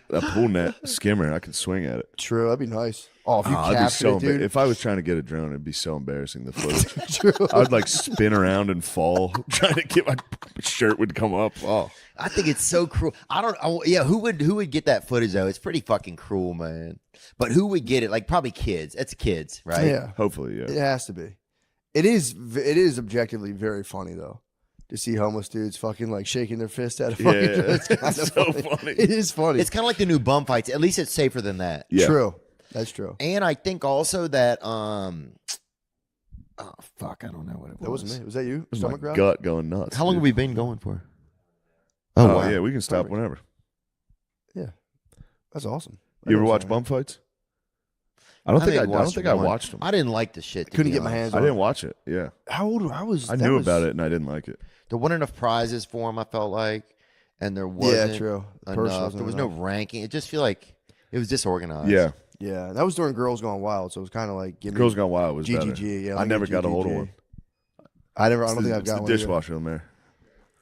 Speaker 4: a pool net skimmer. I can swing at it.
Speaker 3: True. That'd be nice. Oh, if you
Speaker 4: I'd be
Speaker 3: captured
Speaker 4: so
Speaker 3: it, dude.
Speaker 4: if I was trying to get a drone, it'd be so embarrassing. The footage,
Speaker 3: True.
Speaker 4: I would like spin around and fall trying to get my shirt would come up. Oh,
Speaker 5: I think it's so cruel. Yeah, who would get that footage though? It's pretty fucking cruel, man. But who would get it? Like probably kids. It's kids, right?
Speaker 3: Yeah.
Speaker 4: hopefully, yeah.
Speaker 3: It has to be. It is objectively very funny though to see homeless dudes fucking like shaking their fist at a fucking.
Speaker 4: Yeah,
Speaker 3: It's kinda
Speaker 4: it's so funny.
Speaker 3: It is funny.
Speaker 5: It's kind of like the new bum fights. At least it's safer than that.
Speaker 4: Yeah.
Speaker 3: True. That's true.
Speaker 5: And I think also that oh fuck, I don't know what it was.
Speaker 3: That wasn't me. Was that you?
Speaker 4: It was my
Speaker 3: Stomach growl?
Speaker 4: gut going nuts.
Speaker 5: How long
Speaker 4: dude.
Speaker 5: have we been going for?
Speaker 4: Oh,
Speaker 5: wow.
Speaker 4: yeah, we can stop
Speaker 3: Perfect.
Speaker 4: whenever.
Speaker 3: That's awesome.
Speaker 4: You ever
Speaker 3: know
Speaker 4: watch
Speaker 3: something.
Speaker 4: bum fights? I don't think I
Speaker 5: watched
Speaker 4: watched them.
Speaker 5: I didn't like the shit. to
Speaker 3: Couldn't
Speaker 5: be
Speaker 3: get my
Speaker 5: honest.
Speaker 3: hands
Speaker 4: I
Speaker 3: on.
Speaker 4: didn't watch it. Yeah,
Speaker 3: How old I was?
Speaker 4: I
Speaker 3: that
Speaker 4: knew
Speaker 3: was-
Speaker 4: about it and I didn't like it.
Speaker 5: There weren't enough prizes for him. I felt like, and there wasn't
Speaker 3: Yeah, true. The purse
Speaker 5: enough.
Speaker 3: wasn't
Speaker 5: There was
Speaker 3: enough.
Speaker 5: no ranking. It just feel like it was disorganized.
Speaker 4: Yeah,
Speaker 3: Yeah, that was during Girls Gone Wild, so it was kind of like give me
Speaker 4: Girls Gone Wild was
Speaker 3: GGG.
Speaker 4: better.
Speaker 3: Yeah,
Speaker 4: I
Speaker 3: let me
Speaker 4: never
Speaker 3: get
Speaker 4: got a hold of
Speaker 3: GGG.
Speaker 4: one.
Speaker 3: I don't think I've
Speaker 4: It's
Speaker 3: got
Speaker 4: the
Speaker 3: one. either.
Speaker 4: dishwasher in there.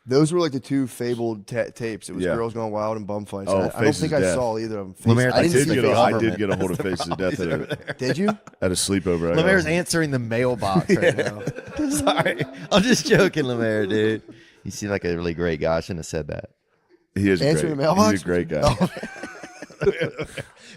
Speaker 3: Those were like the two fabled tapes. It was
Speaker 4: Yeah.
Speaker 3: Girls Gone Wild and Bum Fights.
Speaker 4: Oh,
Speaker 3: I don't
Speaker 4: Faces
Speaker 3: think
Speaker 4: of
Speaker 3: I
Speaker 4: Death.
Speaker 3: saw either of them.
Speaker 5: Lemaire,
Speaker 3: I
Speaker 5: I
Speaker 3: didn't
Speaker 5: did
Speaker 3: see
Speaker 5: get
Speaker 3: the
Speaker 5: a-
Speaker 3: face.
Speaker 4: I did get a hold of Faces of Death
Speaker 3: Did you?
Speaker 4: at a sleepover.
Speaker 5: Lemaire's answering the mailbox right now. Sorry, I'm just joking, Lemaire, dude. You seem like a really great guy. I shouldn't have said that.
Speaker 4: He is
Speaker 3: Answering
Speaker 4: great.
Speaker 3: the mailbox?
Speaker 4: He's a great guy.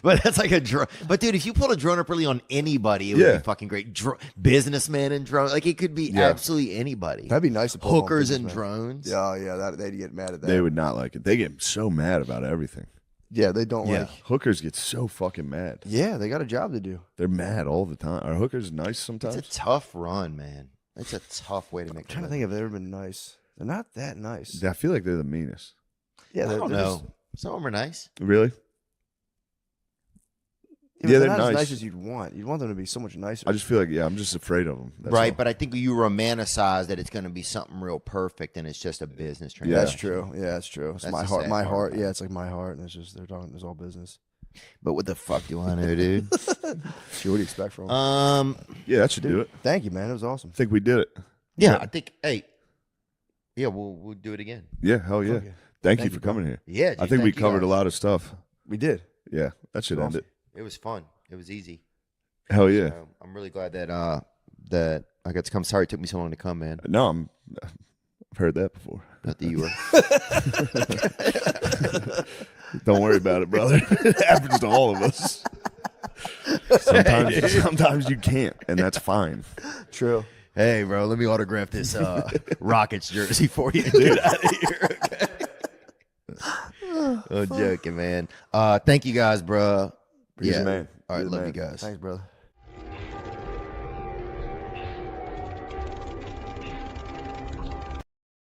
Speaker 5: But that's like a drone. But dude, if you pulled a drone up really on anybody, it would
Speaker 4: Yeah.
Speaker 5: be fucking great. Businessman and drone, like it could be
Speaker 4: Yeah.
Speaker 5: absolutely anybody.
Speaker 3: That'd be nice to pull up on
Speaker 5: Hookers and
Speaker 3: businessmen.
Speaker 5: drones.
Speaker 3: Yeah, yeah, they'd get mad at that.
Speaker 4: They would not like it. They get so mad about everything.
Speaker 3: Yeah, they don't
Speaker 5: Yeah.
Speaker 3: like.
Speaker 4: Hookers get so fucking mad.
Speaker 3: Yeah, they got a job to do.
Speaker 4: They're mad all the time. Are hookers nice
Speaker 5: It's
Speaker 4: sometimes?
Speaker 5: a tough run, man. It's a tough way to make.
Speaker 3: I'm trying to think if they've ever been nice. They're not that nice.
Speaker 4: I feel like they're the meanest.
Speaker 3: Yeah,
Speaker 5: I
Speaker 3: they're,
Speaker 5: don't
Speaker 3: they're
Speaker 5: know.
Speaker 3: just-
Speaker 5: Some of them are nice.
Speaker 4: Really?
Speaker 3: but
Speaker 4: Yeah,
Speaker 3: they're
Speaker 4: they're
Speaker 3: not as
Speaker 4: nice.
Speaker 3: nice as you'd want. You'd want them to be so much nicer.
Speaker 4: I just feel like, yeah, I'm just afraid of them. That's
Speaker 5: Right,
Speaker 4: all.
Speaker 5: but I think you romanticize that it's going to be something real perfect, and it's just a business
Speaker 4: Yeah.
Speaker 3: That's
Speaker 5: transaction.
Speaker 3: true. Yeah, that's true. It's
Speaker 5: That's
Speaker 3: my
Speaker 5: the
Speaker 3: heart.
Speaker 5: sad
Speaker 3: My
Speaker 5: part
Speaker 3: heart.
Speaker 5: about
Speaker 3: Yeah,
Speaker 5: it.
Speaker 3: it's like my heart, and it's just they're talking. It's all business.
Speaker 5: But what the fuck do I know, dude?
Speaker 3: Sure, what do you expect from them?
Speaker 4: Yeah, that should do it.
Speaker 3: Thank you, man. It was awesome.
Speaker 4: I think we did it.
Speaker 5: Yeah, I think. Hey, yeah, we'll do it again.
Speaker 4: Yeah, hell yeah.
Speaker 3: Fuck yeah.
Speaker 4: Thank you for coming here.
Speaker 5: Yeah, dude,
Speaker 4: I think we
Speaker 5: thank you
Speaker 4: covered a
Speaker 5: guys.
Speaker 4: lot of stuff.
Speaker 3: We did.
Speaker 4: Yeah, that should end it.
Speaker 5: It was fun. It was easy.
Speaker 4: Hell yeah.
Speaker 5: So, I'm really glad that that I got to come. Sorry it took me so long to come, man.
Speaker 4: No, I've heard that before.
Speaker 5: Not that you were.
Speaker 4: Don't worry about it, brother. It happens to all of us. Sometimes you can't, and that's fine.
Speaker 3: True.
Speaker 5: Hey, bro, let me autograph this Rockets jersey for you and get out of here. Okay? I'm joking, man. Thank you guys, bro.
Speaker 4: You're the
Speaker 5: Yeah.
Speaker 4: man.
Speaker 5: All right,
Speaker 4: You're the
Speaker 5: love you
Speaker 4: man.
Speaker 5: guys.
Speaker 3: Thanks, brother.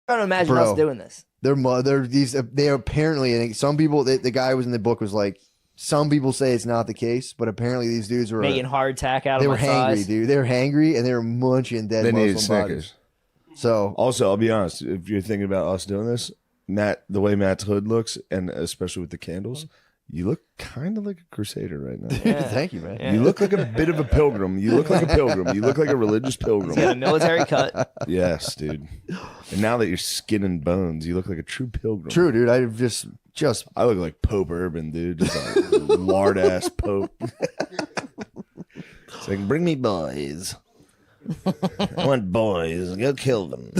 Speaker 6: trying to imagine
Speaker 3: Bro.
Speaker 6: us doing this.
Speaker 3: They apparently, I think some people, the guy who was in the book was like, some people say it's not the case, but apparently these dudes were
Speaker 6: Making hardtack out
Speaker 3: they
Speaker 6: of
Speaker 3: were
Speaker 6: my
Speaker 3: hangry,
Speaker 6: thighs.
Speaker 3: dude. They were hangry and they were munching dead
Speaker 1: They needed
Speaker 3: Muslim
Speaker 1: Snickers.
Speaker 3: bodies. So
Speaker 4: Also, I'll be honest. If you're thinking about us doing this, Matt, the way Matt's hood looks, and especially with the candles, you look kind of like a crusader right now.
Speaker 3: thank you, man.
Speaker 6: Yeah.
Speaker 4: You look like a bit of a pilgrim. You look like a pilgrim. You look like a religious
Speaker 6: He's got a
Speaker 4: pilgrim.
Speaker 6: military cut.
Speaker 4: Yes, dude. And now that you're skin and bones, you look like a true pilgrim.
Speaker 3: True, dude. I just
Speaker 4: I look like Pope Urban, dude. Just a lard ass Pope. It's like, bring me boys. I want boys. Go kill them.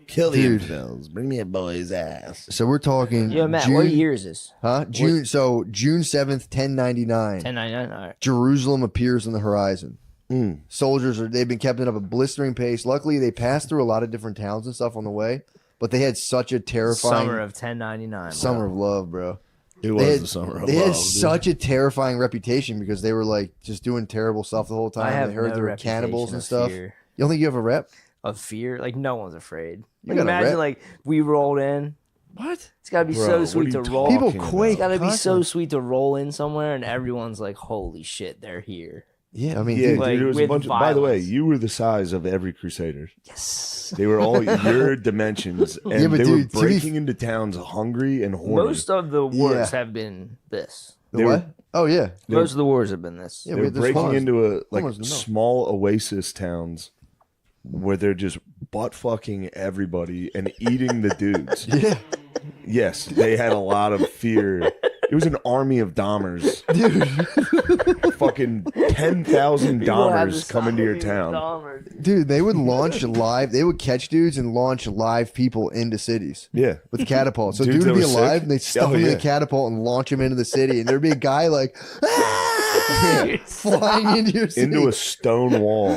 Speaker 4: Kill the
Speaker 3: Dude.
Speaker 4: infidels. Bring me a boy's ass.
Speaker 3: so we're talking.
Speaker 6: Yo, Matt,
Speaker 3: June,
Speaker 6: what year is this?
Speaker 3: Huh? June. So June 7th, 1099.
Speaker 6: 1099. All right.
Speaker 3: Jerusalem appears on the horizon.
Speaker 4: Mm.
Speaker 3: Soldiers they've been kept up a blistering pace. Luckily, they passed through a lot of different towns and stuff on the way, but they had such a terrifying
Speaker 6: Summer of 1099.
Speaker 3: summer of love, bro.
Speaker 4: It
Speaker 3: They
Speaker 4: was
Speaker 3: had,
Speaker 4: the summer of
Speaker 3: they
Speaker 4: love.
Speaker 3: had
Speaker 4: dude.
Speaker 3: such a terrifying reputation because they were like just doing terrible stuff the whole time.
Speaker 6: I have
Speaker 3: They heard
Speaker 6: no
Speaker 3: there were
Speaker 6: reputation
Speaker 3: cannibals and
Speaker 6: of
Speaker 3: stuff.
Speaker 6: fear.
Speaker 3: You don't think you have a rep?
Speaker 6: Of fear, like no one's afraid.
Speaker 3: You
Speaker 6: Like,
Speaker 3: got a
Speaker 6: imagine
Speaker 3: rep.
Speaker 6: like we rolled in.
Speaker 3: What?
Speaker 6: It's gotta be
Speaker 4: Bro,
Speaker 6: so
Speaker 4: what
Speaker 6: sweet
Speaker 4: are
Speaker 6: to
Speaker 4: you
Speaker 6: roll.
Speaker 3: People
Speaker 4: talking about?
Speaker 3: quake.
Speaker 6: It's gotta be so
Speaker 3: constantly.
Speaker 6: sweet to roll in somewhere and everyone's like, "Holy shit, they're here!"
Speaker 3: Yeah, I mean,
Speaker 4: Yeah,
Speaker 3: dude,
Speaker 6: Like,
Speaker 4: dude, it was a
Speaker 6: with
Speaker 4: bunch. By the way,
Speaker 6: violence.
Speaker 4: you were the size of every crusader.
Speaker 6: Yes.
Speaker 4: They were all your dimensions, and
Speaker 3: Yeah, but
Speaker 4: they
Speaker 3: dude, to
Speaker 4: were
Speaker 3: be
Speaker 4: breaking into towns hungry and horny.
Speaker 6: Most of the wars
Speaker 3: Yeah.
Speaker 6: have been this.
Speaker 3: the
Speaker 4: they
Speaker 3: what?
Speaker 4: were-
Speaker 3: Oh yeah,
Speaker 6: Most of the wars have been this.
Speaker 3: Yeah,
Speaker 4: They're
Speaker 3: we had this
Speaker 4: breaking
Speaker 3: farm.
Speaker 4: into a like
Speaker 3: Almost no.
Speaker 4: small oasis towns where they're just butt fucking everybody and eating the dudes.
Speaker 3: yeah,
Speaker 4: Yes, they had a lot of fear. It was an army of Dahmers. Dude. Fucking 10,000
Speaker 6: People have
Speaker 4: Dahmers
Speaker 6: this
Speaker 4: come into your
Speaker 6: fucking
Speaker 4: town.
Speaker 6: Dahmer.
Speaker 3: dude. They would launch live. They would catch dudes and launch live people into cities
Speaker 4: Yeah.
Speaker 3: with catapults. So
Speaker 4: Dudes
Speaker 3: dude would
Speaker 4: that
Speaker 3: be
Speaker 4: were
Speaker 3: alive,
Speaker 4: sick?
Speaker 3: and they stuff
Speaker 4: Oh,
Speaker 3: him in
Speaker 4: yeah.
Speaker 3: a catapult and launch him into the city. And there'd be a guy like flying into your city.
Speaker 4: Into a stone wall.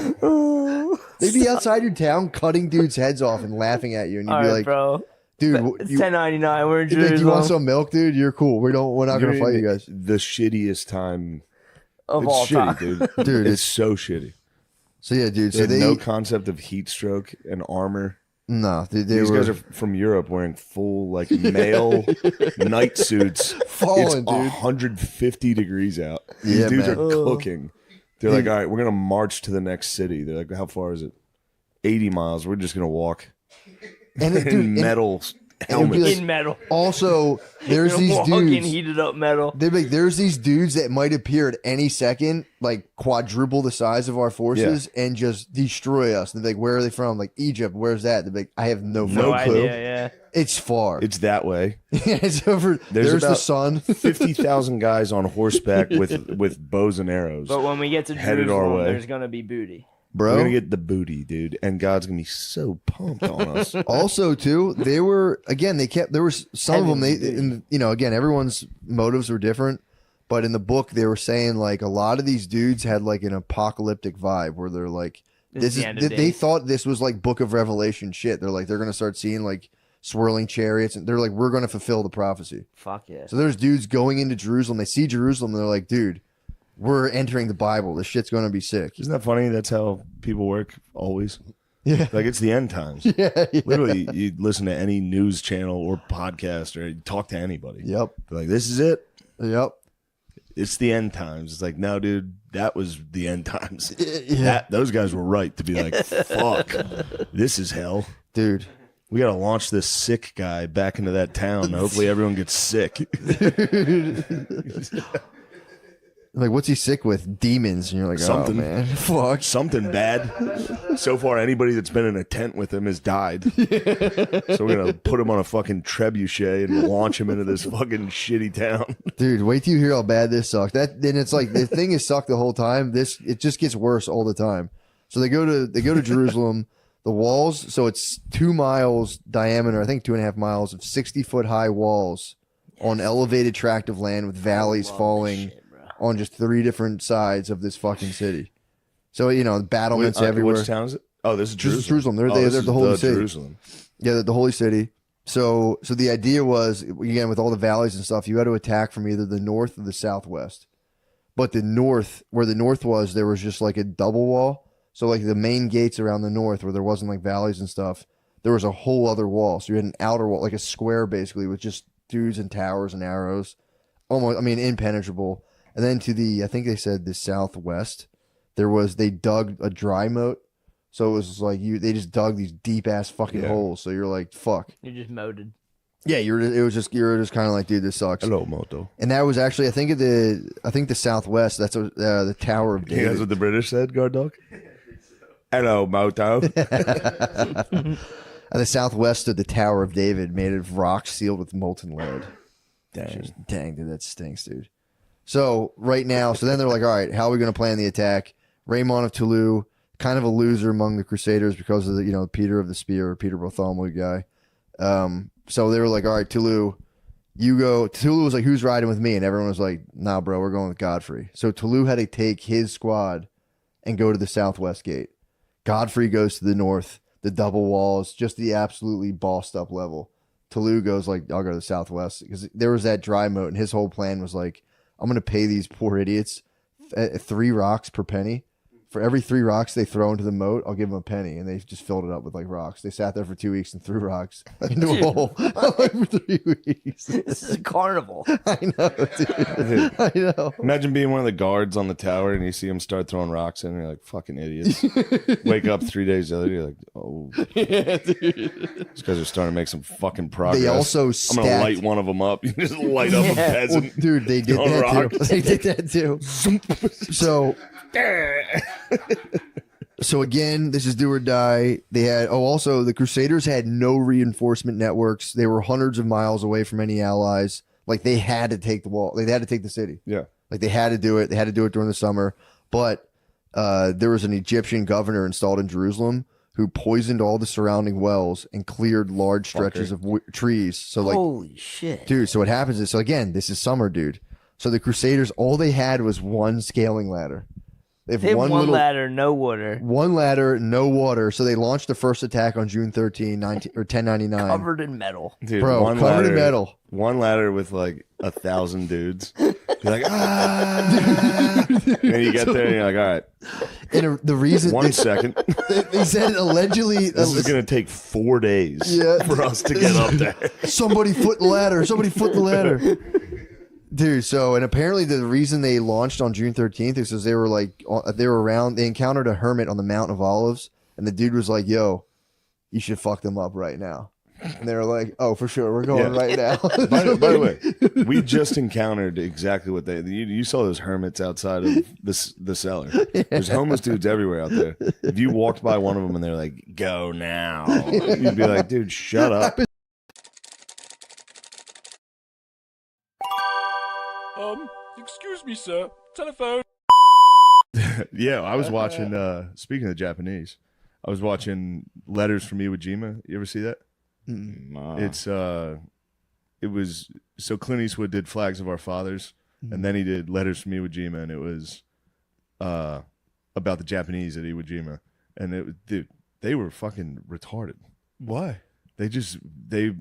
Speaker 3: They'd be outside your town, cutting dudes' heads off and laughing at you, and you'd
Speaker 6: All
Speaker 3: be
Speaker 6: right,
Speaker 3: like,
Speaker 6: bro.
Speaker 3: "Dude,
Speaker 6: It's
Speaker 3: you,
Speaker 6: 1099. We're in
Speaker 3: like, do you want
Speaker 6: Jerusalem.
Speaker 3: some milk, dude? You're cool. We're not gonna
Speaker 4: You're
Speaker 3: fight
Speaker 4: in
Speaker 3: you guys,
Speaker 4: The shittiest time.
Speaker 6: Of
Speaker 4: It's
Speaker 6: all
Speaker 4: shitty,
Speaker 6: time.
Speaker 4: dude.
Speaker 3: dude."
Speaker 4: It's so shitty.
Speaker 3: So yeah, dude.
Speaker 4: They
Speaker 3: So
Speaker 4: had
Speaker 3: they
Speaker 4: no concept of heat stroke and armor.
Speaker 3: no, they
Speaker 4: These
Speaker 3: were
Speaker 4: guys are from Europe wearing full like male night suits.
Speaker 3: Falling,
Speaker 4: It's
Speaker 3: dude.
Speaker 4: 150 degrees out. These
Speaker 3: Yeah,
Speaker 4: dudes
Speaker 3: man.
Speaker 4: are cooking. They're like, all right, we're gonna march to the next city. They're like, how far is it? 80 miles. We're just gonna walk
Speaker 3: and it, dude,
Speaker 4: in
Speaker 3: and
Speaker 4: metal
Speaker 3: it would be
Speaker 4: helmets.
Speaker 6: In metal.
Speaker 3: also there's these
Speaker 6: Walking
Speaker 3: dudes.
Speaker 6: heated up metal.
Speaker 3: They're like, there's these dudes that might appear at any second, like quadruple the size of our forces, and just destroy us. And they're like, where are they from? Like Egypt. Where's that? They're like, I have no
Speaker 4: No
Speaker 3: fucking
Speaker 4: clue.
Speaker 6: idea, yeah.
Speaker 3: It's far.
Speaker 4: It's that way.
Speaker 3: It's over. There's the
Speaker 4: about
Speaker 3: sun.
Speaker 4: 50,000 guys on horseback with bows and arrows.
Speaker 6: But when we get to
Speaker 4: Headed our
Speaker 6: Jerusalem,
Speaker 4: way.
Speaker 6: there's gonna be booty.
Speaker 4: We're
Speaker 3: Bro.
Speaker 4: gonna get the booty, dude, and God's gonna be so pumped on us.
Speaker 3: Also, too, they were again. They kept there was some of them. They,
Speaker 6: Heavens,
Speaker 3: in, you know, again, everyone's motives were different. But in the book, they were saying like a lot of these dudes had like an apocalyptic vibe where they're like,
Speaker 6: This is the end of
Speaker 3: they
Speaker 6: days.
Speaker 3: thought this was like Book of Revelation shit. They're like they're gonna start seeing like swirling chariots, and they're like, we're gonna fulfill the prophecy.
Speaker 6: Fuck yeah.
Speaker 3: So there's dudes going into Jerusalem. They see Jerusalem, and they're like, dude, we're entering the Bible. This shit's gonna be sick.
Speaker 4: Isn't that funny? That's how people work always.
Speaker 3: Yeah.
Speaker 4: Like it's the end times.
Speaker 3: Yeah. Yeah.
Speaker 4: Literally, you listen to any news channel or podcast or you talk to anybody.
Speaker 3: Yep.
Speaker 4: They're like, this is it.
Speaker 3: Yep.
Speaker 4: It's the end times. It's like, no, dude, that was the end times.
Speaker 3: Yeah.
Speaker 4: Those guys were right to be like, fuck, this is hell.
Speaker 3: Dude.
Speaker 4: We got to launch this sick guy back into that town. Hopefully, everyone gets sick.
Speaker 3: Like, what's he sick with? Demons. And you're like,
Speaker 4: Something.
Speaker 3: oh, man. Fuck.
Speaker 4: Something bad. So far, anybody that's been in a tent with him has died. So we're gonna put him on a fucking trebuchet and launch him into this fucking shitty town.
Speaker 3: Dude, wait till you hear how bad this sucks. Then it's like the thing is sucked the whole time. It just gets worse all the time. So they go to Jerusalem. The walls, so it's 2 miles diameter, I think 2.5 miles of 60-foot high walls on elevated tract of land with valleys falling on just 3 different sides of this fucking city. So, you know, battlements everywhere.
Speaker 4: Which town is it? Oh, this is
Speaker 3: This is
Speaker 4: Jerusalem.
Speaker 3: Jerusalem. They're
Speaker 4: this is
Speaker 3: the holy city.
Speaker 4: Jerusalem.
Speaker 3: Yeah, the holy city. So the idea was, again, with all the valleys and stuff, you had to attack from either the north or the southwest. But the north, where the north was, there was just like a double wall. So like the main gates around the north, where there wasn't like valleys and stuff, there was a whole other wall. So you had an outer wall, like a square basically, with just dudes and towers and arrows, almost, I mean, impenetrable. And then to the, I think they said the southwest, they dug a dry moat. So it was like they just dug these deep ass fucking holes. So you're like, fuck.
Speaker 6: You're just molded.
Speaker 3: Yeah, you were just kind of like, dude, this sucks.
Speaker 1: Hello, Moto.
Speaker 3: And that was actually, I think the Southwest. That's the Tower of David.
Speaker 1: That's what the British said, guard dog. Hello, Moto.
Speaker 3: At the southwest of the Tower of David, made of rock sealed with molten lead. Dang, dude, that stinks, dude. So right now, then they're like, all right, how are we going to plan the attack? Raymond of Toulouse, kind of a loser among the Crusaders because of the Peter of the Spear, Peter Bartholomew guy. So they were like, all right, Toulouse, you go. Toulouse was like, who's riding with me? And everyone was like, nah, bro, we're going with Godfrey. So Toulouse had to take his squad and go to the southwest gate. Godfrey goes to the north. The double walls, just the absolutely bossed up level. Toulouse goes like, I'll go to the southwest because there was that dry moat, and his whole plan was like, I'm going to pay these poor idiots 3 rocks per penny. For every 3 rocks they throw into the moat, I'll give them a penny, and they just filled it up with like rocks. They sat there for 2 weeks and threw rocks into a hole for 3 weeks.
Speaker 6: This is a carnival.
Speaker 3: I know, dude. I know.
Speaker 1: Imagine being one of the guards on the tower and you see them start throwing rocks in, and you're like, fucking idiots. Wake up 3 days later, you're like, oh.
Speaker 3: Yeah, dude.
Speaker 1: These guys are starting to make some fucking progress.
Speaker 3: They also
Speaker 1: I'm going to light one of them up. You just light up a peasant.
Speaker 3: Well, dude, they did that
Speaker 1: rocks.
Speaker 3: too. They did that too. So again, this is do or die. They had also the Crusaders had no reinforcement networks. They were hundreds of miles away from any allies. Like they had to take the wall. They had to take the city.
Speaker 1: Yeah.
Speaker 3: Like they had to do it. They had to do it during the summer. But there was an Egyptian governor installed in Jerusalem who poisoned all the surrounding wells and cleared large stretches of trees. So like,
Speaker 6: Holy shit.
Speaker 3: dude, so what happens is, so again, this is summer, dude. So the Crusaders, all they had was one scaling ladder. They
Speaker 6: They have one ladder, no water.
Speaker 3: One ladder, no water. So they launched the first attack on June 13, 1099.
Speaker 6: Covered in metal.
Speaker 1: Dude,
Speaker 3: Bro, covered in metal.
Speaker 1: One ladder with like 1,000 dudes. You're like, ah. And then you get there and you're like, all right.
Speaker 3: And the reason
Speaker 1: 1 second.
Speaker 3: they said allegedly
Speaker 1: This is going to take 4 days for us to get up there.
Speaker 3: Somebody foot the ladder. Somebody foot the ladder. Dude, so, and apparently the reason they launched on June 13th is because they encountered a hermit on the Mount of Olives, and the dude was like, yo, you should fuck them up right now. And they were like, oh, for sure, we're going right now.
Speaker 1: By the way, we just encountered exactly what you saw those hermits outside of the cellar. There's homeless dudes everywhere out there. If you walked by one of them and they're like, go now, you'd be like, dude, shut up.
Speaker 7: Excuse me, sir. Telephone.
Speaker 1: Yeah, I was watching, speaking of Japanese, I was watching Letters from Iwo Jima. You ever see that?
Speaker 5: Nah.
Speaker 1: It was, so Clint Eastwood did Flags of Our Fathers, and then he did Letters from Iwo Jima, and it was about the Japanese at Iwo Jima. And dude, they were fucking retarded.
Speaker 3: Why?
Speaker 1: They just, they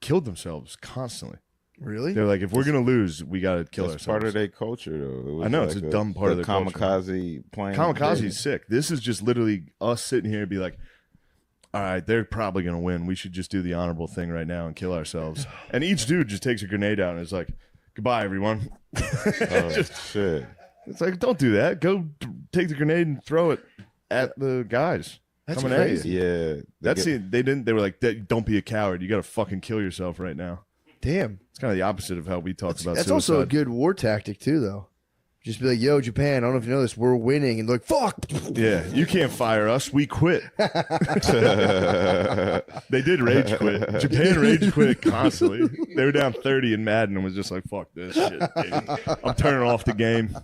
Speaker 1: killed themselves constantly.
Speaker 3: Really?
Speaker 1: They're like, if we're gonna lose, we gotta kill
Speaker 8: That's
Speaker 1: ourselves.
Speaker 8: part of their culture, though. It was
Speaker 1: I know, it's a dumb part of
Speaker 8: the
Speaker 1: their culture.
Speaker 8: kamikaze plane.
Speaker 1: Kamikaze's sick. This is just literally us sitting here and be like, all right, they're probably gonna win. We should just do the honorable thing right now and kill ourselves. And each dude just takes a grenade out and is like, goodbye, everyone.
Speaker 8: Oh, shit.
Speaker 1: It's like, don't do that. Go take the grenade and throw it at the guys.
Speaker 3: That's
Speaker 1: coming
Speaker 3: crazy.
Speaker 1: at you.
Speaker 8: Yeah.
Speaker 1: That's it. They were like, don't be a coward. You gotta fucking kill yourself right now.
Speaker 3: Damn.
Speaker 1: It's kind of the opposite of how we talk about
Speaker 3: That's
Speaker 1: suicide.
Speaker 3: also a good war tactic, too, though. Just be like, yo, Japan, I don't know if you know this, we're winning. And they're like, fuck.
Speaker 1: Yeah, you can't fire us. We quit. They did rage quit. Japan rage quit constantly. They were down 30 in Madden and was just like, fuck this shit, dude. I'm turning off the game.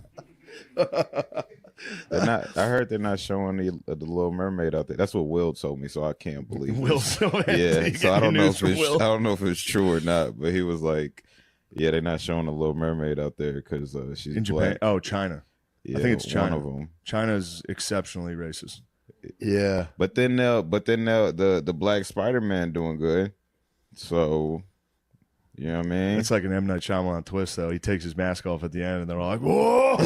Speaker 8: They're not. I heard they're not showing the Little Mermaid out there. That's what Will told me, so I can't believe it.
Speaker 1: Will so
Speaker 8: Yeah, so I don't know if
Speaker 1: Will.
Speaker 8: I don't know if it's true or not, but he was like, "Yeah, they're not showing the Little Mermaid out there because she's
Speaker 1: In Japan.
Speaker 8: black."
Speaker 1: Oh, China.
Speaker 8: Yeah,
Speaker 1: I think it's China.
Speaker 8: One of them.
Speaker 1: China's exceptionally racist.
Speaker 3: Yeah.
Speaker 8: But then the Black Spider-Man doing good. So, you know what I mean?
Speaker 1: It's like an M. Night Shyamalan twist, though. He takes his mask off at the end, and they're all like, whoa!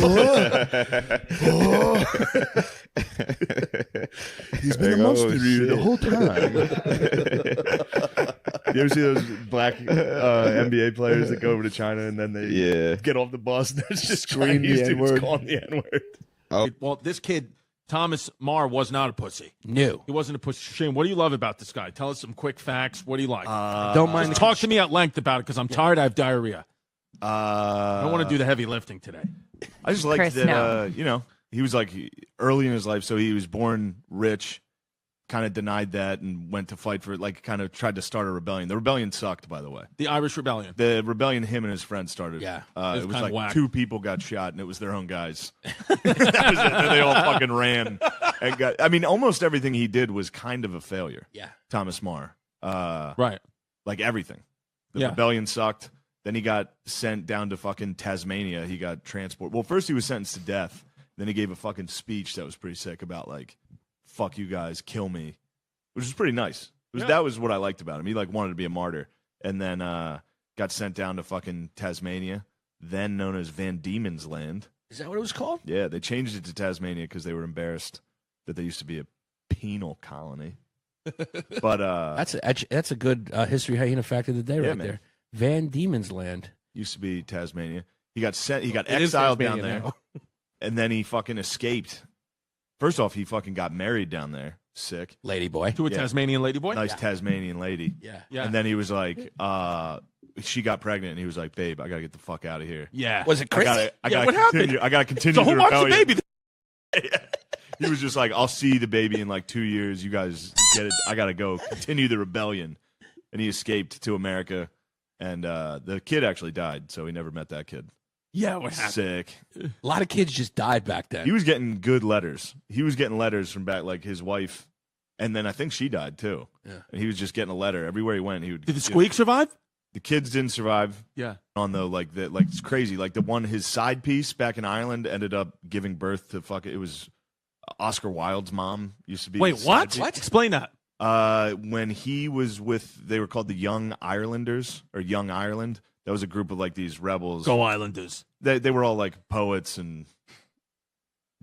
Speaker 1: He's been a monster to you the whole time. You ever see those black NBA players that go over to China, and then they get off the bus, and they're just
Speaker 3: Scream the
Speaker 1: Chinese dudes
Speaker 3: N-word.
Speaker 1: calling the N-word?
Speaker 7: Well, this kid Thomas Marr was not a pussy.
Speaker 9: No.
Speaker 7: He wasn't a pussy. Shane, what do you love about this guy? Tell us some quick facts. What do you like?
Speaker 9: Don't mind.
Speaker 7: Talk to me at length about it because I'm tired. I have diarrhea. I don't want to do
Speaker 1: Uh,
Speaker 7: the heavy lifting today.
Speaker 1: I just liked
Speaker 10: Chris,
Speaker 1: that,
Speaker 10: no.
Speaker 1: he was like early in his life, so he was born rich, kind of denied that and went to fight for it, like kind of tried to start a rebellion. The rebellion sucked, by the way.
Speaker 7: The Irish Rebellion.
Speaker 1: The rebellion him and his friends started.
Speaker 9: Yeah.
Speaker 7: It was
Speaker 1: it was
Speaker 7: kinda
Speaker 1: like
Speaker 7: whack.
Speaker 1: 2 people got shot, and it was their own guys. That was it. And they all fucking ran. And got, I mean, almost everything he did was kind of a failure.
Speaker 9: Yeah.
Speaker 1: Thomas Marr.
Speaker 7: Right.
Speaker 1: Like everything. The
Speaker 7: Yeah.
Speaker 1: rebellion sucked. Then he got sent down to fucking Tasmania. He got transported. Well, first he was sentenced to death. Then he gave a fucking speech that was pretty sick about like, fuck you guys, kill me, which was pretty nice. That was what I liked about him. He like wanted to be a martyr. And then got sent down to fucking Tasmania, then known as Van Diemen's Land.
Speaker 9: Is that what it was called?
Speaker 1: Yeah, they changed it to Tasmania because they were embarrassed that they used to be a penal colony. But
Speaker 9: That's a good history hyena fact of the day right
Speaker 1: man.
Speaker 9: there. Van Diemen's Land.
Speaker 1: used to be Tasmania. He got sent. He got
Speaker 7: It is
Speaker 1: exiled down
Speaker 7: Tasmania
Speaker 1: there,
Speaker 7: now.
Speaker 1: and then he fucking escaped. First off, he fucking got married down there. Sick.
Speaker 9: Lady boy.
Speaker 7: To a
Speaker 1: Yeah.
Speaker 7: Tasmanian lady boy?
Speaker 1: Nice Tasmanian lady.
Speaker 9: Yeah.
Speaker 7: Yeah.
Speaker 1: And then he was like, she got pregnant, and he was like, babe, I gotta get the fuck out of here.
Speaker 7: Yeah.
Speaker 9: Was it
Speaker 1: I
Speaker 9: Chris?
Speaker 1: gotta
Speaker 7: what happened?
Speaker 1: continue. I gotta continue.
Speaker 7: So who
Speaker 1: the
Speaker 7: wants the
Speaker 1: rebellion.
Speaker 7: baby?
Speaker 1: He was just like, I'll see the baby in like 2 years. You guys get it. I gotta go continue the rebellion. And he escaped to America, and the kid actually died, so he never met that kid.
Speaker 7: Yeah, what happened?
Speaker 1: Sick.
Speaker 9: A lot of kids just died back then.
Speaker 1: He was getting good letters. He was getting letters from back, like his wife, and then I think she died too.
Speaker 9: Yeah.
Speaker 1: And he was just getting a letter everywhere he went. He would.
Speaker 7: Did the squeak survive?
Speaker 1: The kids didn't survive.
Speaker 7: Yeah.
Speaker 1: On the like it's crazy. Like the one, his side piece back in Ireland ended up giving birth to it was Oscar Wilde's mom. Used to be.
Speaker 7: Wait,
Speaker 1: his
Speaker 7: what?
Speaker 1: side piece.
Speaker 7: What? Explain that.
Speaker 1: When he was with, they were called the Young Irelanders or Young Ireland. That was a group of like these rebels.
Speaker 7: Go Islanders.
Speaker 1: They were all like poets and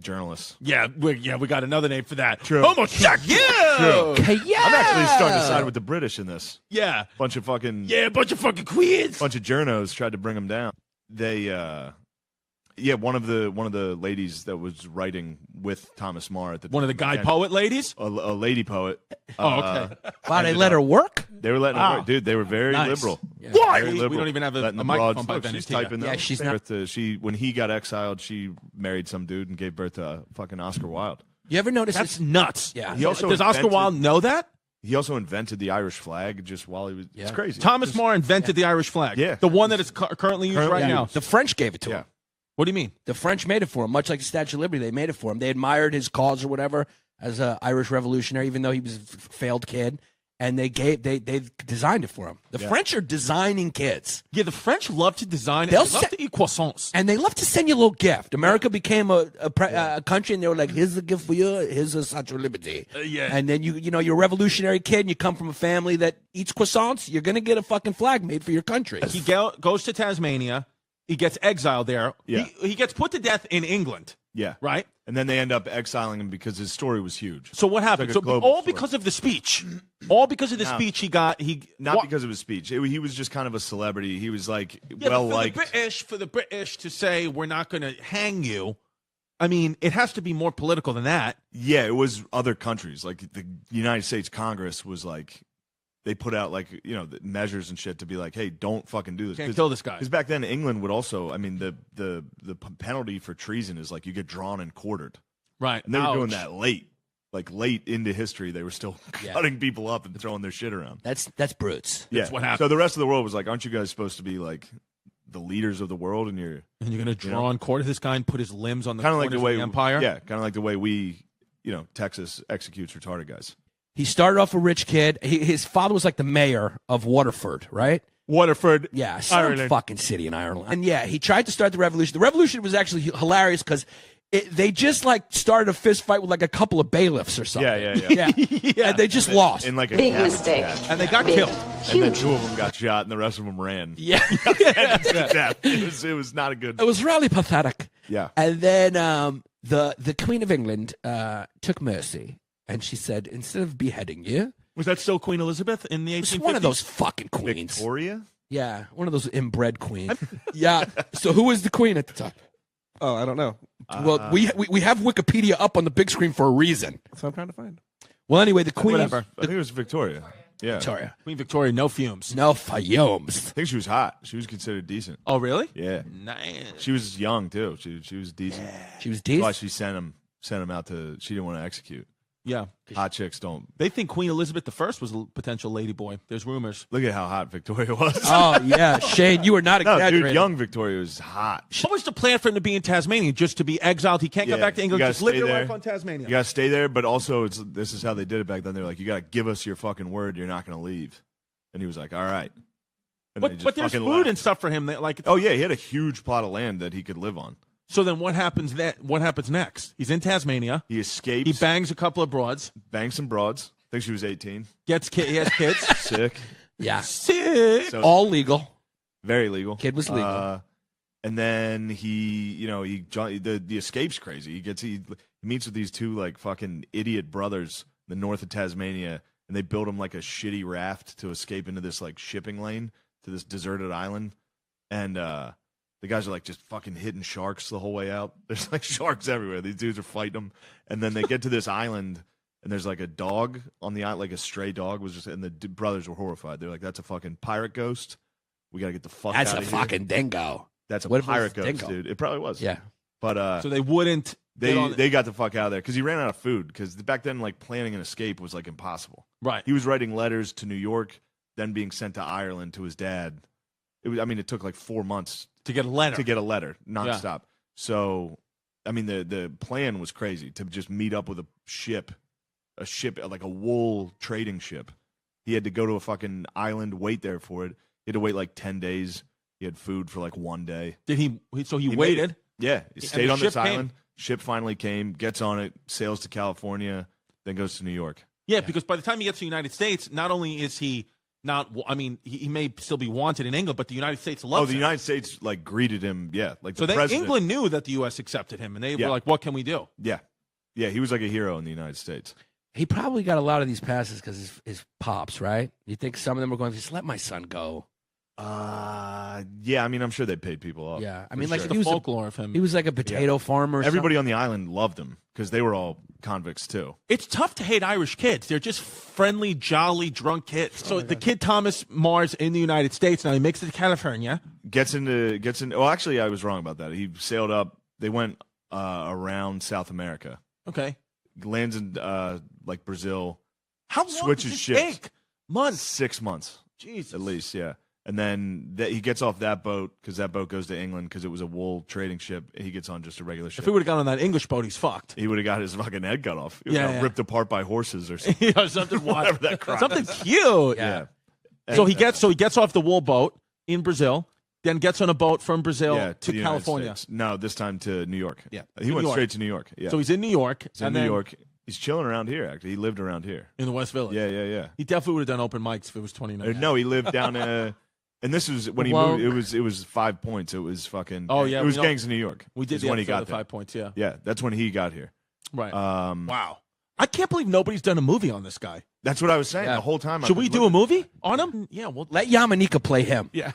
Speaker 1: journalists.
Speaker 7: Yeah, we got another name for that.
Speaker 1: True.
Speaker 7: Homosexual. Yeah.
Speaker 9: Yeah.
Speaker 1: I'm actually starting to side with the British in this.
Speaker 7: Yeah.
Speaker 1: Bunch of fucking
Speaker 7: A bunch of fucking queers.
Speaker 1: bunch of journos tried to bring him down. They one of the ladies that was writing with Thomas Marr at the
Speaker 7: One of the guy poet ladies?
Speaker 1: a lady poet.
Speaker 7: Oh, okay.
Speaker 9: Wow, they let her work?
Speaker 1: They were letting her work. Dude, they were very
Speaker 7: Nice.
Speaker 1: liberal.
Speaker 7: Why?
Speaker 1: Very
Speaker 7: We
Speaker 1: liberal.
Speaker 7: don't even have a
Speaker 1: Letting the
Speaker 7: microphone
Speaker 1: broads-
Speaker 7: by
Speaker 1: look,
Speaker 7: then.
Speaker 1: she's
Speaker 7: Tia.
Speaker 1: typing
Speaker 9: Yeah,
Speaker 1: those.
Speaker 9: she's
Speaker 1: when he got exiled, she married some dude and gave birth to fucking Oscar Wilde.
Speaker 9: You ever notice
Speaker 7: That's
Speaker 9: this?
Speaker 7: nuts.
Speaker 9: Yeah.
Speaker 1: He also
Speaker 7: Does Oscar
Speaker 1: invented-
Speaker 7: Wilde know that?
Speaker 1: He also invented the Irish flag just while he was. It's
Speaker 9: Yeah.
Speaker 1: crazy.
Speaker 7: Thomas Marr invented the Irish flag.
Speaker 1: Yeah.
Speaker 7: The one that is currently used
Speaker 1: Currently
Speaker 7: right now.
Speaker 1: used.
Speaker 9: The French gave it to
Speaker 1: Yeah.
Speaker 9: him.
Speaker 7: What do you mean?
Speaker 9: The French made it for him, much like the Statue of Liberty. They made it for him. They admired his cause or whatever as an Irish revolutionary, even though he was a failed kid. And they designed it for him. The French are designing kids,
Speaker 7: Yeah, the French love to design and
Speaker 9: They'll
Speaker 7: they love
Speaker 9: set-
Speaker 7: to eat croissants.
Speaker 9: and they love to send you a little gift. America became a country, and they were like, "Here's a gift for you. Here's a Statue of Liberty."
Speaker 7: Yeah.
Speaker 9: And then you're a revolutionary kid, and you come from a family that eats croissants. You're gonna get a fucking flag made for your country.
Speaker 7: He goes to Tasmania. He gets exiled there.
Speaker 1: Yeah.
Speaker 7: He gets put to death in England,
Speaker 1: Yeah.
Speaker 7: right?
Speaker 1: And then they end up exiling him because his story was huge.
Speaker 7: So what happened?
Speaker 1: like a
Speaker 7: So
Speaker 1: global
Speaker 7: all
Speaker 1: story.
Speaker 7: because of the speech. All because of the
Speaker 1: No.
Speaker 7: speech he got.
Speaker 1: Not because of his speech. He was just kind of a celebrity. He was like
Speaker 7: Yeah,
Speaker 1: well
Speaker 7: but
Speaker 1: liked.
Speaker 7: for the British to say we're not going to hang you. I mean, it has to be more political than that.
Speaker 1: Yeah, it was other countries. Like the United States Congress was like, they put out like the measures and shit to be like, hey, don't fucking do this.
Speaker 7: Can't kill this guy.
Speaker 1: Because back then England would also. I mean, the penalty for treason is like you get drawn and quartered,
Speaker 7: Right.
Speaker 1: and they were doing
Speaker 7: Ouch.
Speaker 1: that late. Like late into history, they were still
Speaker 9: Yeah.
Speaker 1: cutting people up and throwing their shit around.
Speaker 9: That's brutes.
Speaker 1: Yeah,
Speaker 7: what happened.
Speaker 1: So the rest of the world was like, aren't you guys supposed to be like the leaders of the world? And you're
Speaker 7: And you're going to draw and quarter this guy and put his limbs on the
Speaker 1: kind of like
Speaker 7: corners
Speaker 1: the way
Speaker 7: of the empire?
Speaker 1: Yeah, kind of like the way we, Texas executes retarded guys.
Speaker 9: He started off a rich kid. His father was like the mayor of Waterford, right?
Speaker 7: Waterford.
Speaker 9: Yeah, some
Speaker 7: Ireland.
Speaker 9: fucking city in Ireland. And yeah, he tried to start the revolution. The revolution was actually hilarious because they just like started a fist fight with like a couple of bailiffs or something.
Speaker 1: Yeah.
Speaker 9: And they just lost.
Speaker 1: In like a
Speaker 10: Big
Speaker 1: cabbage
Speaker 10: mistake.
Speaker 1: patch.
Speaker 7: And they got killed.
Speaker 1: And then 2 of them got shot, and the rest of them ran.
Speaker 9: Yeah.
Speaker 1: To death. It was not a good.
Speaker 9: It was really pathetic.
Speaker 1: Yeah.
Speaker 9: And then the Queen of England took mercy, and she said, instead of beheading you,
Speaker 7: Was that still Queen Elizabeth in the 1850s?
Speaker 9: it was one of those fucking queens.
Speaker 1: Victoria.
Speaker 9: Yeah, one of those inbred queens. Yeah. So who was the queen at the time?
Speaker 10: Oh, I don't know.
Speaker 9: Well, we have Wikipedia up on the big screen for a reason.
Speaker 10: That's what I'm trying to find.
Speaker 9: Well, anyway, the Queen.
Speaker 7: Whatever.
Speaker 1: I think it was Victoria. Yeah.
Speaker 9: Victoria.
Speaker 7: Queen Victoria, no fumes.
Speaker 9: No fumes.
Speaker 1: I think she was hot. She was considered decent.
Speaker 7: Oh, really?
Speaker 1: Yeah.
Speaker 7: Nice.
Speaker 1: She was young too. She was decent.
Speaker 9: She was
Speaker 1: That's why
Speaker 9: decent.
Speaker 1: she sent him out to. She didn't want to execute.
Speaker 7: Yeah.
Speaker 1: Hot chicks don't.
Speaker 7: They think Queen Elizabeth I was a potential ladyboy. There's rumors.
Speaker 1: Look at how hot Victoria was.
Speaker 9: Oh yeah, Shane, you were not
Speaker 1: No,
Speaker 9: exaggerating.
Speaker 1: dude, young Victoria was hot.
Speaker 7: What was the plan for him to be in Tasmania? Just to be exiled? He can't
Speaker 1: Yeah,
Speaker 7: go back to
Speaker 1: you
Speaker 7: England.
Speaker 1: gotta
Speaker 7: Just live
Speaker 1: stay
Speaker 7: your
Speaker 1: there.
Speaker 7: life on Tasmania.
Speaker 1: You gotta stay there, but also this is how they did it back then. They're like, you gotta give us your fucking word. You're not gonna leave. And he was like, all right. And they
Speaker 7: But
Speaker 1: just
Speaker 7: there's
Speaker 1: fucking
Speaker 7: food
Speaker 1: left.
Speaker 7: and stuff for him. That, like,
Speaker 1: Oh yeah, he had a huge plot of land that he could live on.
Speaker 7: so then what happens? What happens next? He's in Tasmania.
Speaker 1: He escapes.
Speaker 7: He bangs a couple of broads.
Speaker 1: bangs some broads. I think she was 18.
Speaker 7: He has kids.
Speaker 1: Sick.
Speaker 9: Yeah,
Speaker 7: Sick.
Speaker 1: So
Speaker 9: all legal.
Speaker 1: very legal.
Speaker 9: Kid was legal.
Speaker 1: And then the escape's crazy. He meets with these two like fucking idiot brothers in the north of Tasmania, and they build him like a shitty raft to escape into this like shipping lane to this deserted island. And the guys are like just fucking hitting sharks the whole way out. There's like sharks everywhere. These dudes are fighting them, and then they get to this island. And there's like a dog on the island, like a stray dog was just, and the brothers were horrified. They're like, "That's a fucking pirate ghost. We gotta get the fuck
Speaker 9: That's
Speaker 1: out
Speaker 9: a
Speaker 1: of here."
Speaker 9: fucking dingo.
Speaker 1: That's a
Speaker 9: What if it was
Speaker 1: pirate
Speaker 9: a
Speaker 1: ghost,
Speaker 9: dingo?
Speaker 1: dude. It probably was.
Speaker 9: Yeah.
Speaker 1: But
Speaker 7: So they wouldn't.
Speaker 1: they got the fuck out of there because he ran out of food. Because back then, like planning an escape was like impossible.
Speaker 7: Right.
Speaker 1: He was writing letters to New York, then being sent to Ireland to his dad. It took like 4 months
Speaker 7: to get a letter.
Speaker 1: to get a letter nonstop. So, I mean, the plan was crazy to just meet up with a ship like a wool trading ship. He had to go to a fucking island, wait there for it. He had to wait like 10 days. He had food for like 1 day.
Speaker 7: Did he? So he
Speaker 1: made
Speaker 7: waited.
Speaker 1: it. Yeah, he
Speaker 7: And
Speaker 1: stayed
Speaker 7: the
Speaker 1: on this
Speaker 7: ship came.
Speaker 1: island. Ship finally came, gets on it, sails to California, then goes to New York.
Speaker 7: Yeah, because by the time he gets to the United States, not only is he not, I mean, he may still be wanted in England, but the United States loves
Speaker 1: Oh, the
Speaker 7: him.
Speaker 1: United States like greeted him. Yeah, like
Speaker 7: So
Speaker 1: the president.
Speaker 7: England knew that the U.S. accepted him, and they
Speaker 1: Yeah.
Speaker 7: were like, "What can we do?"
Speaker 1: Yeah, he was like a hero in the United States.
Speaker 9: He probably got a lot of these passes because his pops, right? You think some of them were going, just let my son go?
Speaker 1: Yeah, I mean, I'm sure they paid people off.
Speaker 9: Yeah, I
Speaker 1: for
Speaker 9: mean, like
Speaker 1: sure.
Speaker 7: The
Speaker 9: he was
Speaker 7: folklore of him.
Speaker 9: he was like a potato farmer. Or
Speaker 1: Everybody on the island loved him because they were all convicts too.
Speaker 7: It's tough to hate Irish kids. They're just friendly, jolly, drunk kids. So the kid Thomas Mars in the United States now he makes it to California.
Speaker 1: Gets in. Well, actually, I was wrong about that. He sailed up. They went around South America.
Speaker 7: Okay,
Speaker 1: Lands in like Brazil.
Speaker 7: how long
Speaker 1: Switches
Speaker 7: does it
Speaker 1: ships.
Speaker 7: take? Months.
Speaker 1: 6 months
Speaker 7: Jesus.
Speaker 1: at least. Yeah. And then he gets off that boat because that boat goes to England because it was a wool trading ship. He gets on just a regular ship.
Speaker 7: If he would have gone on that English boat, he's fucked.
Speaker 1: He would have got his fucking head cut off. He
Speaker 7: Yeah,
Speaker 1: got
Speaker 7: yeah.
Speaker 1: ripped apart by horses or something.
Speaker 7: Yeah, something wild.
Speaker 1: Whatever that crap
Speaker 7: Something
Speaker 1: is.
Speaker 7: cute.
Speaker 1: Yeah.
Speaker 7: So he gets off the wool boat in Brazil, then gets on a boat from Brazil
Speaker 1: Yeah,
Speaker 7: to
Speaker 1: the United
Speaker 7: California.
Speaker 1: States. No, this time to New York.
Speaker 7: Yeah,
Speaker 1: He
Speaker 7: to
Speaker 1: went
Speaker 7: New York.
Speaker 1: straight to New York. Yeah.
Speaker 7: So he's in New York.
Speaker 1: He's in
Speaker 7: and
Speaker 1: New
Speaker 7: then
Speaker 1: York. He's chilling around here, actually. He lived around here.
Speaker 7: in the West Village.
Speaker 1: Yeah.
Speaker 7: He definitely would have done open mics if it was 29.
Speaker 1: No, he lived down and this was when he
Speaker 6: Woke.
Speaker 1: moved. It was 5 points. It was fucking.
Speaker 7: Oh, yeah,
Speaker 1: It was
Speaker 7: we know-
Speaker 1: gangs in New York.
Speaker 7: We did
Speaker 1: is
Speaker 7: the
Speaker 1: when he
Speaker 7: episode
Speaker 1: got
Speaker 7: of
Speaker 1: there.
Speaker 7: 5 points, yeah.
Speaker 1: Yeah, that's when he got here.
Speaker 7: Right.
Speaker 1: Wow.
Speaker 7: I can't believe nobody's done a movie on this guy.
Speaker 1: That's what I was saying
Speaker 9: Yeah.
Speaker 1: the whole time.
Speaker 7: Should we do a movie on him? Yeah, we'll
Speaker 9: Let Yamanika play him.
Speaker 7: Yeah.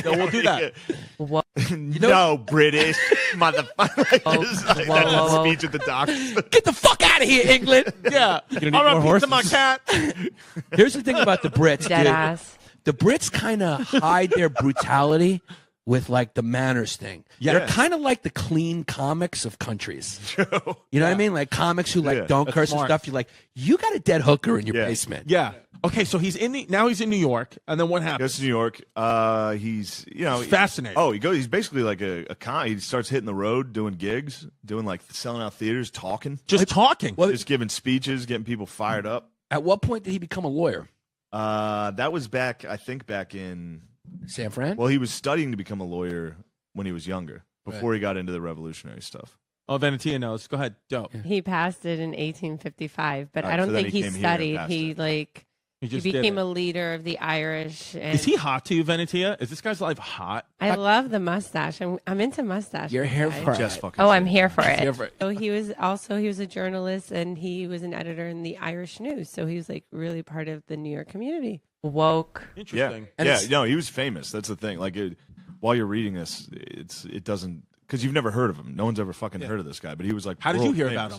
Speaker 7: So we'll do that.
Speaker 6: What?
Speaker 1: No, British motherfucker.
Speaker 6: Oh,
Speaker 1: Just like
Speaker 6: whoa,
Speaker 1: that
Speaker 6: whoa, whoa.
Speaker 1: speech at the docks.
Speaker 9: Get the fuck out of here, England.
Speaker 7: Yeah.
Speaker 9: gonna need
Speaker 7: All right,
Speaker 9: more
Speaker 7: pizza, my
Speaker 9: horses.
Speaker 7: cat.
Speaker 9: Here's the thing about the Brits,
Speaker 6: Dead
Speaker 9: dude.
Speaker 6: ass.
Speaker 9: The Brits kind of hide their brutality with like the manners thing.
Speaker 1: Yeah.
Speaker 9: They're kind of like the clean comics of countries. You know what I mean? Like comics who like
Speaker 1: Yeah.
Speaker 9: don't curse
Speaker 7: smart.
Speaker 9: and stuff. You're like, you got a dead hooker in your
Speaker 1: Yeah.
Speaker 9: basement.
Speaker 7: Yeah. Okay, so he's in New York, and then what
Speaker 1: Goes
Speaker 7: happens?
Speaker 1: to New York. He's
Speaker 7: Fascinating.
Speaker 1: Oh, he's basically like a con. He starts hitting the road, doing gigs, doing like selling out theaters, talking,
Speaker 7: Just talking.
Speaker 1: just giving speeches, getting people fired up.
Speaker 9: At what point did he become a lawyer?
Speaker 1: That was back in.
Speaker 9: San Fran?
Speaker 1: Well, he was studying to become a lawyer when he was younger, before he got into the revolutionary stuff.
Speaker 7: Oh, Venetia knows. Go ahead. Dope.
Speaker 6: He passed it in 1855, but
Speaker 1: Oh,
Speaker 6: I don't
Speaker 1: so then
Speaker 6: think
Speaker 1: he
Speaker 6: he
Speaker 1: came here and
Speaker 6: studied.
Speaker 1: passed
Speaker 6: He
Speaker 1: it.
Speaker 6: like
Speaker 7: He
Speaker 6: he
Speaker 7: just did
Speaker 6: became
Speaker 7: it.
Speaker 6: a leader of the Irish. And
Speaker 7: Is he hot to you, Venetia? Is this guy's life hot?
Speaker 6: I love the mustache. I'm into mustache.
Speaker 9: You're here
Speaker 6: guys.
Speaker 9: for
Speaker 1: Just
Speaker 9: it.
Speaker 1: fucking.
Speaker 6: Oh, I'm here for it.
Speaker 7: Here for it.
Speaker 6: So he was a journalist and he was an editor in the Irish News. So he was like really part of the New York community. Woke.
Speaker 1: Yeah,
Speaker 7: Interesting.
Speaker 9: And
Speaker 1: yeah.
Speaker 9: it's-
Speaker 1: No, he was famous. That's the thing. Like, while you're reading this, it doesn't because you've never heard of him. No one's ever fucking heard of this guy. But he was like,
Speaker 7: How did you
Speaker 1: world
Speaker 7: hear
Speaker 1: famous.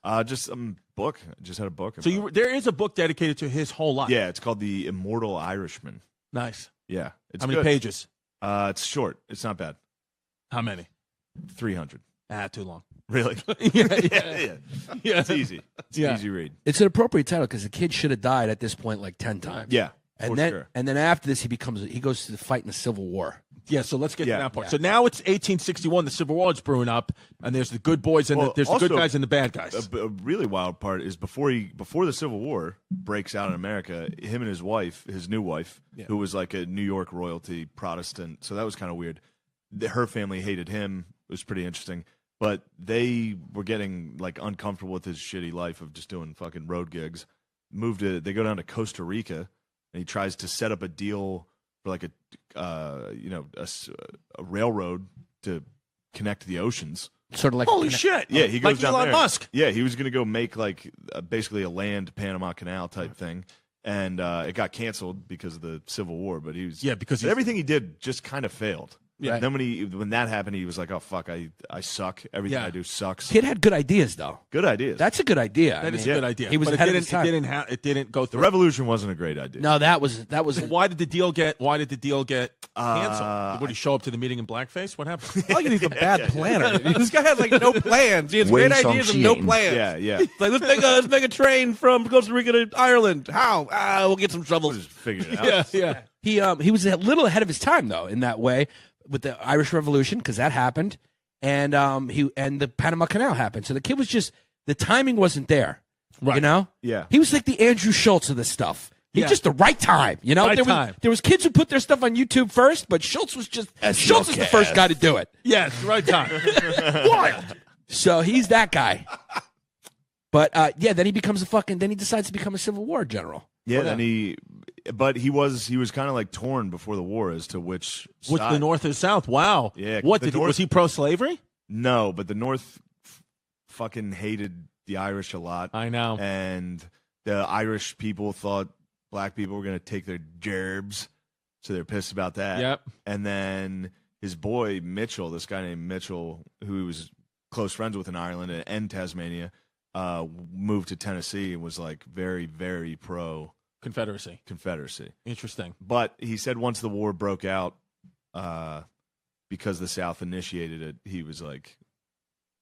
Speaker 7: about him?
Speaker 1: Just some book. Just had a book.
Speaker 7: So
Speaker 1: about it.
Speaker 7: there is a book dedicated to his whole life.
Speaker 1: Yeah, it's called The Immortal Irishman.
Speaker 7: Nice.
Speaker 1: Yeah, it's
Speaker 7: How many
Speaker 1: good.
Speaker 7: pages?
Speaker 1: It's short. It's not bad.
Speaker 7: How many?
Speaker 1: 300.
Speaker 7: Too long.
Speaker 1: Really?
Speaker 7: yeah.
Speaker 1: Yeah. It's easy. It's an easy read.
Speaker 9: It's an appropriate title because the kid should have died at this point like 10 times.
Speaker 1: Yeah.
Speaker 9: And
Speaker 1: for
Speaker 9: then
Speaker 1: sure.
Speaker 9: and then after this he goes to fight in the Civil War.
Speaker 7: Yeah, so let's get to
Speaker 1: Yeah.
Speaker 7: that part. So now it's 1861. The Civil War is brewing up, and there's the good boys and there's the good
Speaker 1: also,
Speaker 7: guys and the bad guys.
Speaker 1: A really wild part is before the Civil War breaks out in America, him and his wife, his new wife, who was like a New York royalty Protestant, so that was kind of weird. Her family hated him. It was pretty interesting. But they were getting like uncomfortable with his shitty life of just doing fucking road gigs. They go down to Costa Rica, and he tries to set up a deal for like a railroad to connect the oceans.
Speaker 9: Sort of like
Speaker 7: Holy shit!
Speaker 1: Yeah, he goes
Speaker 7: like
Speaker 1: down
Speaker 7: Elon
Speaker 1: there.
Speaker 7: Musk.
Speaker 1: Yeah, he was going to go make like basically a land Panama Canal type thing, and it got canceled because of the Civil War. But he was
Speaker 7: because
Speaker 1: everything he did just kind of failed.
Speaker 7: Yeah.
Speaker 1: And then when that happened, he was like, "Oh fuck, I suck. Everything
Speaker 7: Yeah.
Speaker 1: I do sucks."
Speaker 9: Kid had good ideas though.
Speaker 1: Good ideas.
Speaker 9: That's a good idea.
Speaker 7: That is a good idea.
Speaker 9: He was
Speaker 7: but
Speaker 9: ahead
Speaker 7: it
Speaker 9: of his time.
Speaker 7: It didn't go
Speaker 1: the
Speaker 7: through.
Speaker 1: revolution wasn't a great idea.
Speaker 9: No, that was
Speaker 7: Why did the deal get canceled? Would he show up to the meeting in blackface? What happened?
Speaker 10: I think he's a bad planner. This guy has like no plans. He has
Speaker 3: Wing
Speaker 10: great ideas and no
Speaker 3: Song
Speaker 10: plans.
Speaker 1: Yeah.
Speaker 10: It's like let's make a train from Costa Rica to Ireland. How? We'll get some
Speaker 1: We'll
Speaker 10: shovels.
Speaker 1: just figure it out.
Speaker 9: he was a little ahead of his time though in that way with the Irish Revolution because that happened and the Panama Canal happened. So the kid was just the timing wasn't there.
Speaker 7: Right.
Speaker 9: You know?
Speaker 1: Yeah.
Speaker 9: He was like the Andrew Schultz of this stuff. He
Speaker 7: Yeah.
Speaker 9: just the right time. You know,
Speaker 7: Right
Speaker 9: there
Speaker 7: time.
Speaker 9: was kids who put their stuff on YouTube first, but Schultz was just Schultz is the first guy to do it.
Speaker 7: Yes, right time.
Speaker 9: Wild. So he's that guy. But then he becomes then he decides to become a Civil War general.
Speaker 1: Yeah, then he was kind of like torn before the war as to which
Speaker 7: the North or South? Wow.
Speaker 1: Yeah,
Speaker 7: What
Speaker 1: the North-
Speaker 7: was he pro-slavery?
Speaker 1: No, but the North fucking hated the Irish a lot.
Speaker 7: I know.
Speaker 1: And the Irish people thought black people were going to take their gerbs, so they're pissed about that.
Speaker 7: Yep.
Speaker 1: And then his boy Mitchell, this guy named Mitchell, who he was close friends with in Ireland and Tasmania, moved to Tennessee and was like very, very pro
Speaker 7: Confederacy. Interesting.
Speaker 1: But he said once the war broke out, because the South initiated it, he was like,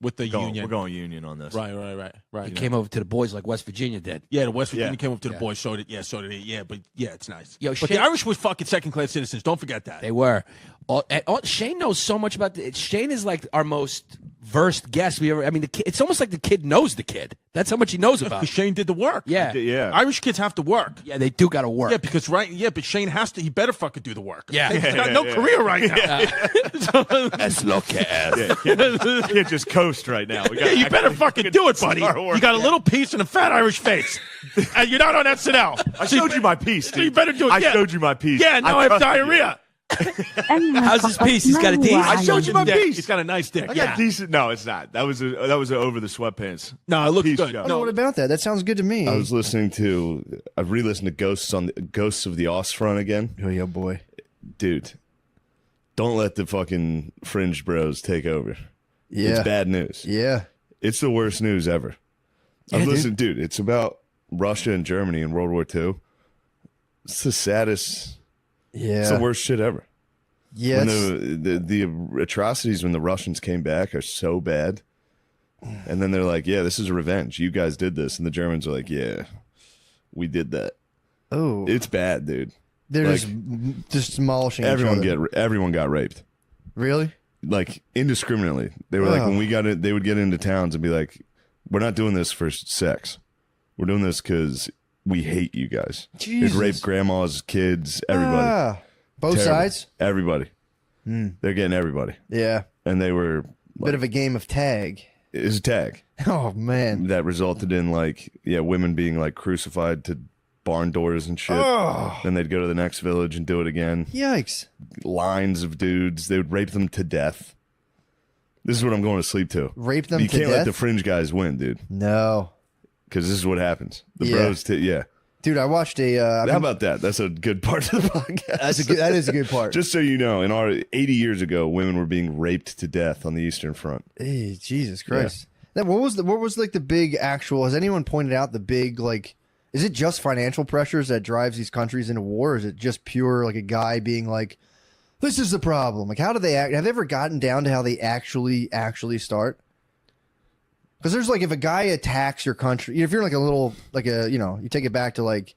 Speaker 7: With the Union.
Speaker 1: We're going Union on this.
Speaker 7: Right.
Speaker 9: He came over to the boys like West Virginia did.
Speaker 7: Yeah, the West Virginia
Speaker 1: Yeah.
Speaker 7: came up to the boys, so did he. Yeah, but yeah, it's nice.
Speaker 9: Yo,
Speaker 7: but
Speaker 9: Shane-
Speaker 7: the Irish was fucking second-class citizens. Don't forget that.
Speaker 9: They were. Shane knows so much about Shane is like our most versed guest we ever. I mean, it's almost like the kid knows the kid. That's how much he knows about.
Speaker 7: Shane did the work.
Speaker 9: Yeah.
Speaker 1: Yeah.
Speaker 7: Irish kids have to work.
Speaker 9: Yeah, they do got to work.
Speaker 7: Yeah, because but Shane has to. He better fucking do the work.
Speaker 9: Yeah.
Speaker 7: He's got no career right now.
Speaker 9: That's look at.
Speaker 1: Yeah, can't just coast right now. We gotta
Speaker 7: You better
Speaker 1: actually
Speaker 7: fucking do it, buddy.
Speaker 1: start work.
Speaker 7: You got a little piece and a fat Irish face, and you're not on SNL.
Speaker 1: I showed you my piece,
Speaker 7: So
Speaker 1: dude.
Speaker 7: you better do it.
Speaker 1: I
Speaker 7: Yeah.
Speaker 1: showed you my piece.
Speaker 7: Yeah, now I have
Speaker 1: trusted you.
Speaker 7: diarrhea.
Speaker 9: How's his piece? He's got a teeth.
Speaker 1: I showed you my
Speaker 7: Dick.
Speaker 1: piece.
Speaker 7: He's got a nice dick.
Speaker 1: I
Speaker 7: Yeah.
Speaker 1: got decent. No, it's not. That was a over the sweatpants.
Speaker 7: No, it looks
Speaker 1: Piece
Speaker 7: good.
Speaker 1: show.
Speaker 2: What about that? That sounds good to me.
Speaker 4: I was listening to. I've re-listened to Ghosts of the Ostfront again.
Speaker 3: Oh yeah, boy.
Speaker 4: Dude, don't let the fucking fringe bros take over.
Speaker 3: Yeah.
Speaker 4: It's bad news.
Speaker 3: Yeah.
Speaker 4: It's the worst news ever. I've listened, dude. It's about Russia and Germany in World War II. It's the saddest.
Speaker 3: Yeah.
Speaker 4: It's the worst shit ever.
Speaker 3: Yeah.
Speaker 4: When
Speaker 3: it's-
Speaker 4: the atrocities when the Russians came back are so bad, and then they're like, "Yeah, this is revenge. You guys did this," and the Germans are like, "Yeah, we did that."
Speaker 3: oh,
Speaker 4: It's bad, dude.
Speaker 3: they're
Speaker 4: like,
Speaker 3: just demolishing.
Speaker 4: Everyone
Speaker 3: each other.
Speaker 4: everyone got raped,
Speaker 3: really.
Speaker 4: like indiscriminately. They were like,
Speaker 3: Oh.
Speaker 4: when we got it, they would get into towns and be like, "We're not doing this for sex. We're doing this because we hate you guys."
Speaker 3: Jesus.
Speaker 4: They'd rape grandmas, kids, everybody.
Speaker 3: Ah, both
Speaker 4: Terrible.
Speaker 3: sides.
Speaker 4: Everybody. They're getting everybody,
Speaker 3: Yeah.
Speaker 4: and they were.
Speaker 3: Bit of a game of tag.
Speaker 4: It was a tag
Speaker 3: Oh man.
Speaker 4: that resulted in women being like crucified to barn doors and shit.
Speaker 3: Oh.
Speaker 4: Then they'd go to the next village and do it again.
Speaker 3: Yikes.
Speaker 4: Lines of dudes. They would rape them to death. This is what I'm going to sleep to.
Speaker 3: Rape them
Speaker 4: You
Speaker 3: to
Speaker 4: can't let
Speaker 3: death?
Speaker 4: the fringe guys win, dude.
Speaker 3: No.
Speaker 4: Because this is what happens. The
Speaker 3: Yeah.
Speaker 4: bros, yeah.
Speaker 2: Dude, I watched a.
Speaker 1: How about that? That's a good part of the podcast.
Speaker 2: That is a good part.
Speaker 1: Just so you know, in our 80 years ago, women were being raped to death on the Eastern Front.
Speaker 2: Hey, Jesus Christ. Then what was like the big actual? Has anyone pointed out the big like? Is it just financial pressures that drives these countries into war? Or is it just pure like a guy being like, "This is the problem"? Like, how do they act? Have they ever gotten down to how they actually start? Because there's like, if a guy attacks your country, if you're like a little, like a, you take it back to like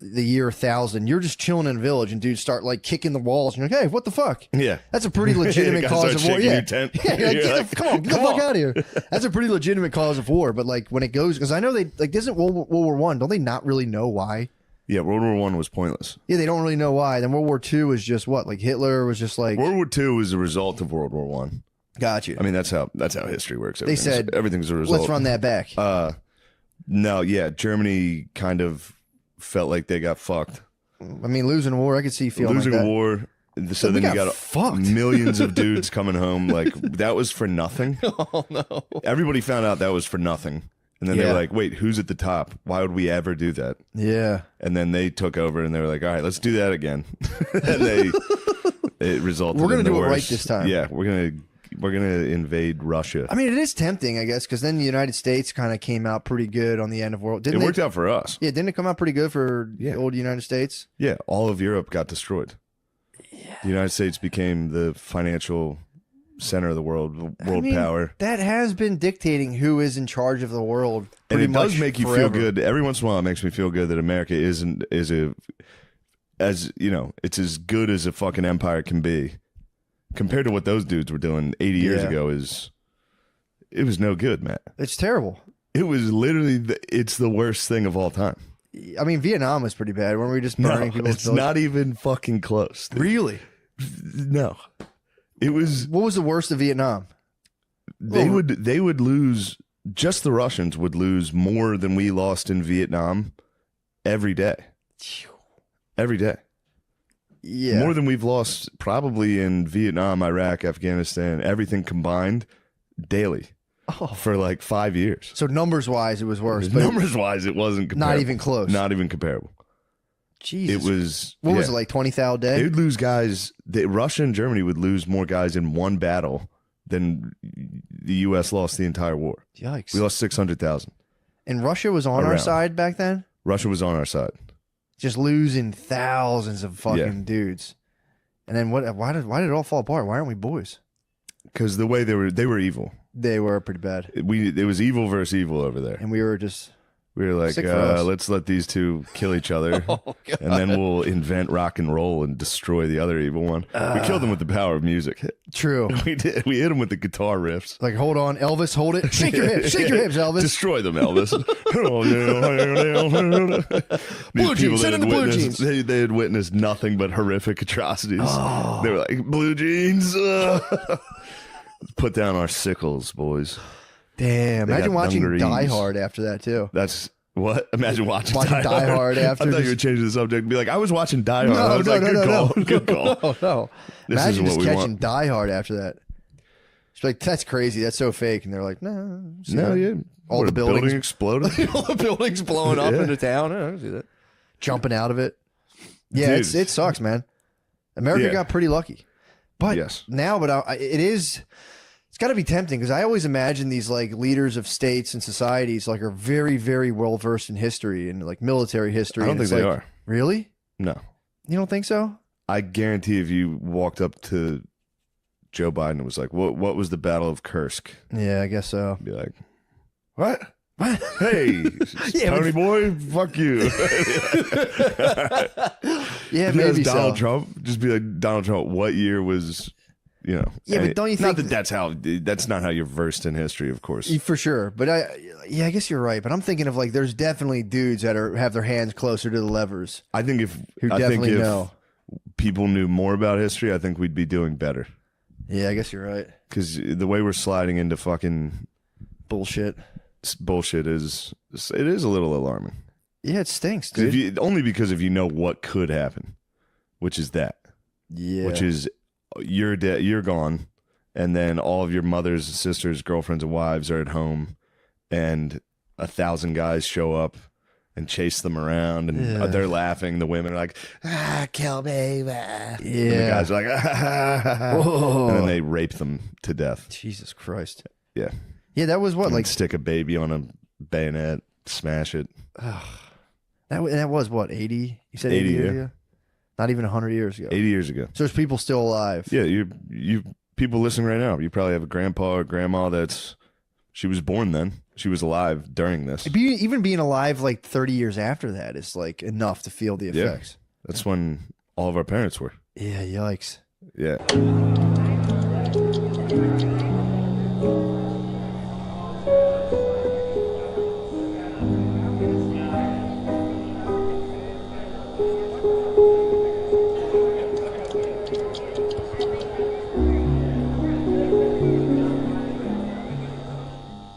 Speaker 2: the year 1000, you're just chilling in a village and dudes start like kicking the walls and you're like, hey, what the fuck?
Speaker 1: Yeah.
Speaker 2: That's a pretty legitimate cause of war. Yeah.
Speaker 1: Tent.
Speaker 2: Yeah, like, come on, get the fuck out of here. That's a pretty legitimate cause of war. But like when it goes, because I know they, like, isn't World War I, don't they not really know why?
Speaker 1: Yeah, World War I was pointless.
Speaker 2: Yeah, they don't really know why. Then World War II was just what? Like Hitler was just like.
Speaker 1: World War II was a result of World War I.
Speaker 2: Got you.
Speaker 1: I mean, that's how history works.
Speaker 2: They said
Speaker 1: everything's a result.
Speaker 2: Let's run that back.
Speaker 1: No, yeah, Germany kind of felt like they got fucked.
Speaker 2: I mean, losing a war, I could see feeling
Speaker 1: losing
Speaker 2: like that.
Speaker 1: a war. So then you got
Speaker 2: fucked.
Speaker 1: Millions of dudes coming home. Like, that was for nothing.
Speaker 2: Oh no!
Speaker 1: Everybody found out that was for nothing, and then they were like, "Wait, who's at the top? Why would we ever do that?"
Speaker 2: Yeah.
Speaker 1: And then they took over, and they were like, "All right, let's do that again." And it resulted.
Speaker 2: We're gonna
Speaker 1: in the
Speaker 2: do it right
Speaker 1: worst.
Speaker 2: this time.
Speaker 1: Yeah, we're gonna invade Russia.
Speaker 2: I mean, it is tempting, I guess, because then the United States kind of came out pretty good on the end of world.
Speaker 1: It worked out for us.
Speaker 2: Yeah, didn't it come out pretty good for the old United States?
Speaker 1: Yeah, all of Europe got destroyed. Yeah. The United States became the financial center of the world power.
Speaker 2: That has been dictating who is in charge of the world.
Speaker 1: And it does
Speaker 2: much
Speaker 1: make you
Speaker 2: forever.
Speaker 1: feel good. Every once in a while, it makes me feel good that America is it's as good as a fucking empire can be. Compared to what those dudes were doing 80 years ago, it was no good, Matt.
Speaker 2: It's terrible.
Speaker 1: It was literally it's the worst thing of all time.
Speaker 2: I mean, Vietnam was pretty bad. Weren't we just burning people's
Speaker 1: it's
Speaker 2: villages?
Speaker 1: not even fucking close. Dude.
Speaker 2: Really?
Speaker 1: No. It was.
Speaker 2: What was the worst of Vietnam?
Speaker 1: They would lose. Just the Russians would lose more than we lost in Vietnam every day. Every day.
Speaker 2: Yeah.
Speaker 1: More than we've lost probably in Vietnam, Iraq, Afghanistan, everything combined daily for like 5 years.
Speaker 2: So numbers-wise, it was worse. But
Speaker 1: Numbers-wise, it wasn't comparable.
Speaker 2: not even close.
Speaker 1: Not even comparable.
Speaker 2: Jesus.
Speaker 1: It was.
Speaker 2: What was it, like 20,000 a day?
Speaker 1: They would lose guys. Russia and Germany would lose more guys in one battle than the U.S. lost the entire war.
Speaker 2: Yikes.
Speaker 1: We lost 600,000.
Speaker 2: And Russia was on our side back then?
Speaker 1: Russia was on our side.
Speaker 2: Just losing thousands of fucking dudes. And then why did it all fall apart? Why aren't we boys?
Speaker 1: Because the way they were evil.
Speaker 2: They were pretty bad.
Speaker 1: It was evil versus evil over there.
Speaker 2: And we were just
Speaker 1: We were like,
Speaker 2: Sick for us.
Speaker 1: let's let these two kill each other, and then we'll invent rock and roll and destroy the other evil one. We killed them with the power of music.
Speaker 2: True.
Speaker 1: We did. We hit them with the guitar riffs.
Speaker 2: Like, hold on, Elvis, hold it. Shake your hips, Elvis.
Speaker 1: Destroy them, Elvis.
Speaker 2: Blue jeans, send in the blue jeans.
Speaker 1: They had witnessed nothing but horrific atrocities. They were like, blue jeans. Put down our sickles, boys.
Speaker 2: Damn,
Speaker 1: They
Speaker 2: imagine
Speaker 1: got
Speaker 2: watching
Speaker 1: dungarees.
Speaker 2: Die Hard after that, too.
Speaker 1: That's what? Imagine watching
Speaker 2: Die Hard after.
Speaker 1: I thought you
Speaker 2: just-
Speaker 1: were changing the subject and be like, I was watching Die Hard. I
Speaker 2: No,
Speaker 1: was
Speaker 2: no,
Speaker 1: like,
Speaker 2: no,
Speaker 1: good
Speaker 2: no,
Speaker 1: call.
Speaker 2: no.
Speaker 1: Good call.
Speaker 2: No.
Speaker 1: This
Speaker 2: Imagine
Speaker 1: is
Speaker 2: just
Speaker 1: what we
Speaker 2: catching
Speaker 1: want.
Speaker 2: Die Hard after that. It's like, that's crazy. That's so fake. And they're like, no. see
Speaker 1: No,
Speaker 2: that?
Speaker 1: yeah.
Speaker 2: All
Speaker 1: What,
Speaker 2: the
Speaker 1: a building
Speaker 2: buildings
Speaker 1: exploded.
Speaker 2: all the buildings blowing up
Speaker 1: Yeah.
Speaker 2: into town. I don't see that. Jumping out of it. Yeah,
Speaker 1: Dude.
Speaker 2: it sucks, man. America
Speaker 1: Yeah.
Speaker 2: got pretty lucky. But
Speaker 1: Yes.
Speaker 2: now, it's got to be tempting because I always imagine these like leaders of states and societies like are very, very well versed in history and like military history.
Speaker 1: I don't
Speaker 2: and
Speaker 1: think
Speaker 2: it's
Speaker 1: they
Speaker 2: like,
Speaker 1: are.
Speaker 2: Really?
Speaker 1: No.
Speaker 2: You don't think so?
Speaker 1: I guarantee if you walked up to Joe Biden and was like, what was the Battle of Kursk?
Speaker 2: Yeah, I guess so.
Speaker 1: I'd be like, what?
Speaker 2: What?
Speaker 1: Hey,
Speaker 2: Yeah,
Speaker 1: Tony boy, fuck you.
Speaker 2: Yeah,
Speaker 1: Just
Speaker 2: maybe
Speaker 1: Donald
Speaker 2: so.
Speaker 1: Trump. Just be like, Donald Trump, what year was,
Speaker 2: Yeah, but don't you
Speaker 1: not
Speaker 2: think
Speaker 1: that's not how you're versed in history, of course.
Speaker 2: For sure, but I guess you're right. But I'm thinking of like, there's definitely dudes that have their hands closer to the levers.
Speaker 1: I think if
Speaker 2: know.
Speaker 1: people knew more about history, I think we'd be doing better.
Speaker 2: Yeah, I guess you're right.
Speaker 1: Because the way we're sliding into fucking
Speaker 2: Bullshit.
Speaker 1: bullshit is a little alarming.
Speaker 2: Yeah, it stinks,
Speaker 1: 'Cause
Speaker 2: dude.
Speaker 1: only because if you know what could happen, which is that,
Speaker 2: Yeah.
Speaker 1: which is you're dead, you're gone, and then all of your mothers, sisters, girlfriends, and wives are at home, and 1,000 guys show up, and chase them around, and they're laughing. The women are like, kill me. And the guys are like, and then they rape them to death.
Speaker 3: Jesus Christ.
Speaker 1: Yeah.
Speaker 3: Yeah, that was what,
Speaker 1: And
Speaker 3: like
Speaker 1: stick a baby on a bayonet, smash it.
Speaker 3: that was what, 80? You said
Speaker 1: 80
Speaker 3: years
Speaker 1: yeah.
Speaker 3: ago? Not even 100 years ago.
Speaker 1: 80 years ago.
Speaker 3: So there's people still alive.
Speaker 1: Yeah, you people listening right now, you probably have a grandpa or grandma she was born then. She was alive during this.
Speaker 3: Even being alive like 30 years after that is like enough to feel the effects.
Speaker 1: That's when all of our parents were.
Speaker 3: Yeah, yikes.
Speaker 1: Yeah.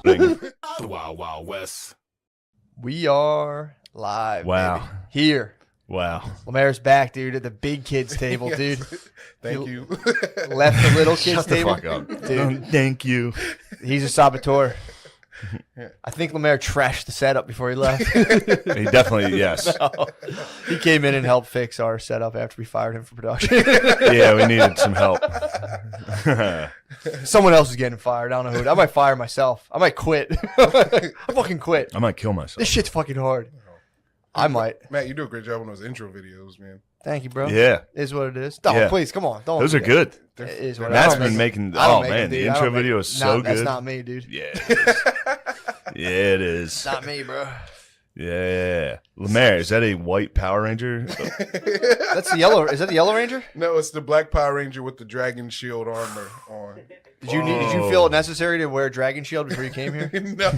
Speaker 10: The Wild Wild West.
Speaker 2: We are live.
Speaker 1: Wow.
Speaker 2: Baby. Here.
Speaker 1: Wow.
Speaker 2: Lemaire's back, dude, at the big kids table, dude.
Speaker 10: Thank you.
Speaker 2: Left the little kids
Speaker 1: Shut the
Speaker 2: table.
Speaker 1: fuck up.
Speaker 2: Dude,
Speaker 1: Thank you.
Speaker 2: he's a saboteur. I think Lemaire trashed the setup before he left.
Speaker 1: He definitely, yes.
Speaker 2: No. He came in and helped fix our setup after we fired him for production.
Speaker 1: Yeah, we needed some help.
Speaker 2: Someone else is getting fired. I don't know who. I might fire myself. I might quit. I fucking quit.
Speaker 1: I might kill myself.
Speaker 2: This shit's fucking hard. I might.
Speaker 10: Matt, you do a great job on those intro videos, man.
Speaker 2: Thank you, bro.
Speaker 1: Yeah.
Speaker 2: Is what it is. No,
Speaker 1: Yeah.
Speaker 2: please, come on. Don't.
Speaker 1: Those
Speaker 2: do
Speaker 1: are
Speaker 2: that.
Speaker 1: good.
Speaker 2: It is what
Speaker 1: Matt's
Speaker 2: I don't
Speaker 1: been
Speaker 2: make-
Speaker 1: making,
Speaker 2: I don't
Speaker 1: oh
Speaker 2: make
Speaker 1: man,
Speaker 2: them,
Speaker 1: the
Speaker 2: dude. I
Speaker 1: intro
Speaker 2: don't make-
Speaker 1: video is so
Speaker 2: no,
Speaker 1: good.
Speaker 2: That's not me, dude.
Speaker 1: Yeah, it is. Yeah, it is.
Speaker 2: Not me, bro.
Speaker 1: Yeah. Lemaire, is that a white Power Ranger?
Speaker 2: That's the yellow. Is that the Yellow Ranger?
Speaker 10: No, it's the Black Power Ranger with the dragon shield armor on.
Speaker 2: Did you feel it necessary to wear a dragon shield before you came here?
Speaker 10: No.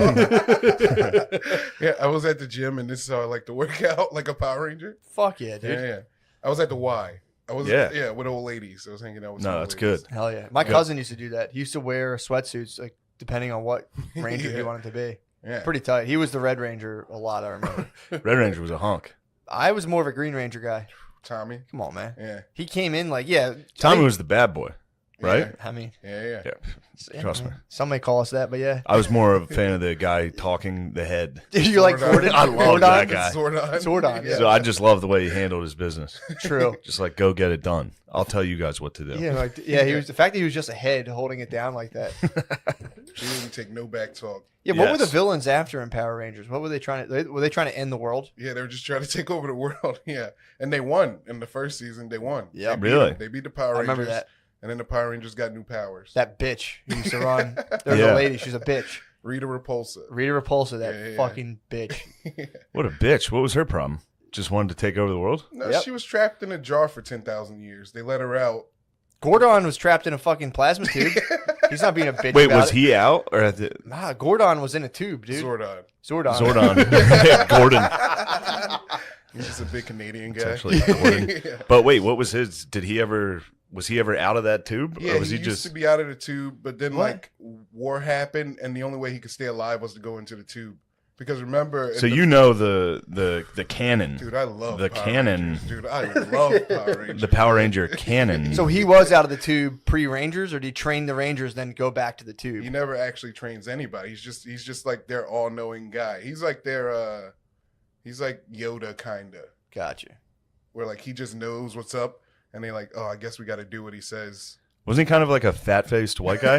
Speaker 10: Yeah, I was at the gym and this is how I like to work out, like a Power Ranger.
Speaker 2: Fuck yeah, dude.
Speaker 10: Yeah. I was at the Y. I was with old ladies. I was hanging out with some
Speaker 1: No,
Speaker 10: old
Speaker 1: that's
Speaker 10: ladies.
Speaker 1: good.
Speaker 2: Hell yeah. My cousin used to do that. He used to wear sweatsuits, like depending on what ranger he
Speaker 10: Yeah.
Speaker 2: wanted to be.
Speaker 10: Yeah.
Speaker 2: Pretty tight. He was the Red Ranger a lot, I remember.
Speaker 1: Red Ranger was a hunk.
Speaker 2: I was more of a Green Ranger guy.
Speaker 10: Tommy.
Speaker 2: Come on, man.
Speaker 10: Yeah.
Speaker 2: He came in like,
Speaker 1: Tommy was the bad boy, right?
Speaker 2: I mean,
Speaker 10: Yeah.
Speaker 1: Trust me.
Speaker 2: some may call us that, but yeah.
Speaker 1: I was more of a fan of the guy talking the head.
Speaker 2: You're like
Speaker 10: Zordon.
Speaker 2: Gordon.
Speaker 1: I love that guy.
Speaker 2: Zordon, yeah.
Speaker 1: So I just love the way he handled his business.
Speaker 2: True.
Speaker 1: Just like, go get it done. I'll tell you guys what to do.
Speaker 2: Yeah, like he was the fact that he was just a head holding it down like that.
Speaker 10: She didn't take no back talk.
Speaker 2: Yeah, what were the
Speaker 1: Yes.
Speaker 2: villains after in Power Rangers? What were they trying to? Were they trying to end the world?
Speaker 10: Yeah, they were just trying to take over the world. Yeah, and they won in the first season. They won.
Speaker 2: Yeah,
Speaker 10: They beat
Speaker 1: really?
Speaker 10: them. They beat the Power
Speaker 2: I
Speaker 10: Rangers.
Speaker 2: remember that.
Speaker 10: And then the Power Rangers got new powers.
Speaker 2: That bitch who used to run. There's
Speaker 1: Yeah.
Speaker 2: a lady. She's a bitch.
Speaker 10: Rita Repulsa.
Speaker 2: Rita Repulsa. That
Speaker 10: Yeah.
Speaker 2: fucking bitch.
Speaker 1: What a bitch. What was her problem? Just wanted to take over the world?
Speaker 10: No,
Speaker 2: Yep.
Speaker 10: she was trapped in a jar for 10,000 years. They let her out.
Speaker 2: Gordon was trapped in a fucking plasma tube. He's not being a bitch.
Speaker 1: Wait,
Speaker 2: about
Speaker 1: was
Speaker 2: it.
Speaker 1: he out? Or at the
Speaker 2: Nah, Gordon was in a tube, dude.
Speaker 10: Zordon.
Speaker 2: Zordon.
Speaker 1: Zordon? Gordon.
Speaker 10: He's just a big Canadian
Speaker 1: It's
Speaker 10: guy.
Speaker 1: actually Gordon.
Speaker 10: Yeah.
Speaker 1: But wait, what was his? Was he ever out of that tube?
Speaker 10: Yeah,
Speaker 1: or was
Speaker 10: he
Speaker 1: he
Speaker 10: used
Speaker 1: just.
Speaker 10: to be out of the tube, but then
Speaker 2: What?
Speaker 10: like war happened, and the only way he could stay alive was to go into the tube. Because remember,
Speaker 1: So
Speaker 10: in
Speaker 1: you know the canon.
Speaker 10: dude, I love
Speaker 1: the
Speaker 10: Power
Speaker 1: canon.
Speaker 10: Rangers, dude. I love Power Rangers.
Speaker 1: The Power Ranger canon.
Speaker 2: So he was out of the tube pre-Rangers, or did he train the Rangers then go back to the tube?
Speaker 10: He never actually trains anybody. He's just like their all-knowing guy. He's like their he's like Yoda kinda.
Speaker 2: Gotcha.
Speaker 10: Where like he just knows what's up, and they like, oh, I guess we got to do what he says.
Speaker 1: Wasn't he kind of like a fat-faced white guy?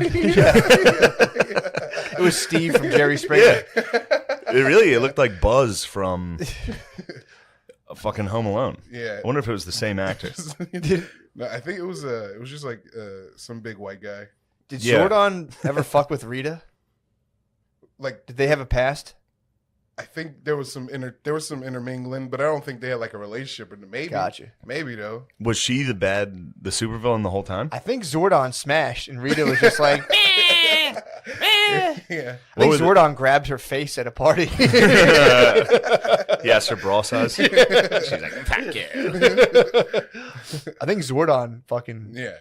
Speaker 2: It was Steve from Jerry Springer.
Speaker 1: It looked like Buzz from a fucking Home Alone.
Speaker 10: Yeah.
Speaker 1: I wonder if it was the same actor.
Speaker 10: No, I think it was just like some big white guy.
Speaker 2: Did
Speaker 1: Yeah.
Speaker 2: Zordon ever fuck with Rita?
Speaker 10: Like
Speaker 2: Did they have a past?
Speaker 10: I think there was some intermingling, but I don't think they had like a relationship. Or maybe,
Speaker 2: Gotcha.
Speaker 10: maybe though.
Speaker 1: Was she the supervillain the whole time?
Speaker 2: I think Zordon smashed, and Rita was just like,
Speaker 10: Yeah.
Speaker 2: I think
Speaker 1: What was it?
Speaker 2: Zordon grabbed her face at a party.
Speaker 1: Yes, her bra size. She's like, fuck yeah.
Speaker 2: I think Zordon fucking
Speaker 10: Yeah.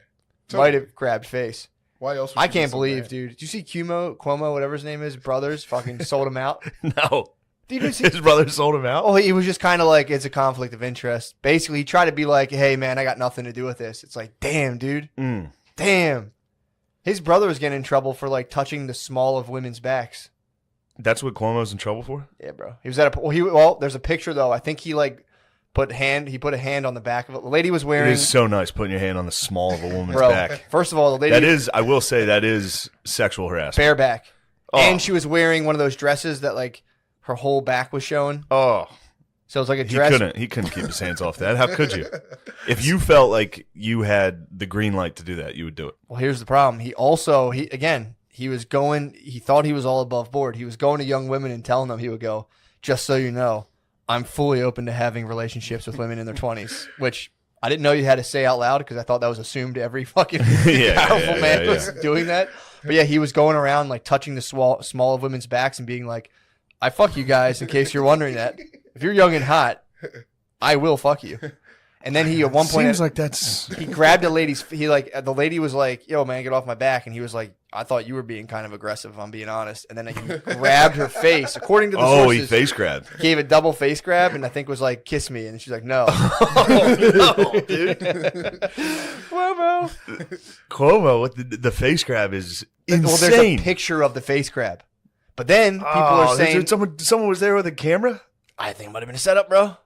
Speaker 2: might have grabbed face.
Speaker 10: Why else? would
Speaker 2: I
Speaker 10: she
Speaker 2: can't
Speaker 10: be so
Speaker 2: believe,
Speaker 10: bad?
Speaker 2: dude. Did you see Cuomo, whatever his name is, brothers, fucking sold him out?
Speaker 1: No.
Speaker 2: Dude,
Speaker 1: His brother sold him out?
Speaker 2: Oh, he was just kind of like, it's a conflict of interest. Basically, he tried to be like, hey, man, I got nothing to do with this. It's like, damn, dude. Damn. His brother was getting in trouble for like touching the small of women's backs.
Speaker 1: That's what Cuomo's in trouble for?
Speaker 2: Yeah, bro. He was at a well. There's a picture though. I think he like put a hand on the back of it. The lady was
Speaker 1: It
Speaker 2: wearing.
Speaker 1: is so nice putting your hand on the small of a woman's
Speaker 2: Bro,
Speaker 1: back.
Speaker 2: first of all, the lady
Speaker 1: That is, I will say, that is sexual harassment.
Speaker 2: bareback,
Speaker 1: Oh.
Speaker 2: and she was wearing one of those dresses that like her whole back was showing.
Speaker 1: Oh,
Speaker 2: So it was like a dress.
Speaker 1: he couldn't keep his hands off that. How could you? If you felt like you had the green light to do that, you would do it.
Speaker 2: Well, here's the problem. He thought he was all above board. He was going to young women and telling them he would go, just so you know, I'm fully open to having relationships with women in their 20s, which I didn't know you had to say out loud because I thought that was assumed every fucking powerful man was doing that. But yeah, he was going around like touching the small of women's backs and being like, I fuck you guys in case you're wondering that. If you're young and hot, I will fuck you. And then he at one point
Speaker 1: Seems like that's
Speaker 2: he grabbed a lady's. The lady was like, "Yo, man, get off my back!" And he was like, "I thought you were being kind of aggressive, if I'm being honest." And then he grabbed her face. According to the sources,
Speaker 1: he face grabbed.
Speaker 2: Gave a double face grab, and I think was like, "Kiss me," and she's like, "No."
Speaker 1: No, dude.
Speaker 2: Cuomo.
Speaker 1: Cuomo with the face grab is insane.
Speaker 2: Well, there's a picture of the face grab, but then people are saying
Speaker 1: someone was there with a camera.
Speaker 2: I think it might have been a setup, bro.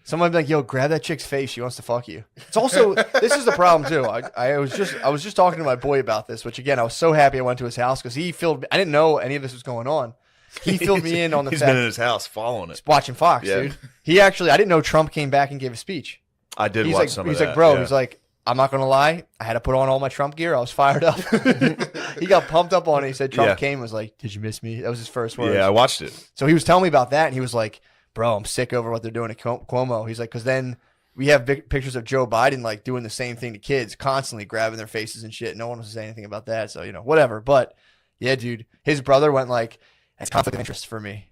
Speaker 2: Someone be like, "Yo, grab that chick's face. She wants to fuck you." It's also this is the problem too. I was just talking to my boy about this, which again I was so happy I went to his house because he filled. I didn't know any of this was going on. He filled me in on the
Speaker 1: He's
Speaker 2: fact
Speaker 1: been in his house following it,
Speaker 2: watching Fox, dude. He actually I didn't know Trump came back and gave a speech.
Speaker 1: I did
Speaker 2: He's
Speaker 1: watch
Speaker 2: like,
Speaker 1: some of
Speaker 2: he's
Speaker 1: that.
Speaker 2: like, bro.
Speaker 1: yeah.
Speaker 2: He's like, I'm not gonna lie. I had to put on all my Trump gear. I was fired up. He got pumped up on it. He said Trump came and was like, "Did you miss me?" That was his first words.
Speaker 1: Yeah, I watched it.
Speaker 2: So he was telling me about that, and he was like, "Bro, I'm sick over what they're doing to Cuomo." He's like, because then we have big pictures of Joe Biden like doing the same thing to kids, constantly grabbing their faces and shit. No one was saying anything about that, so whatever. But yeah, dude, his brother went like, "That's conflict of interest for me."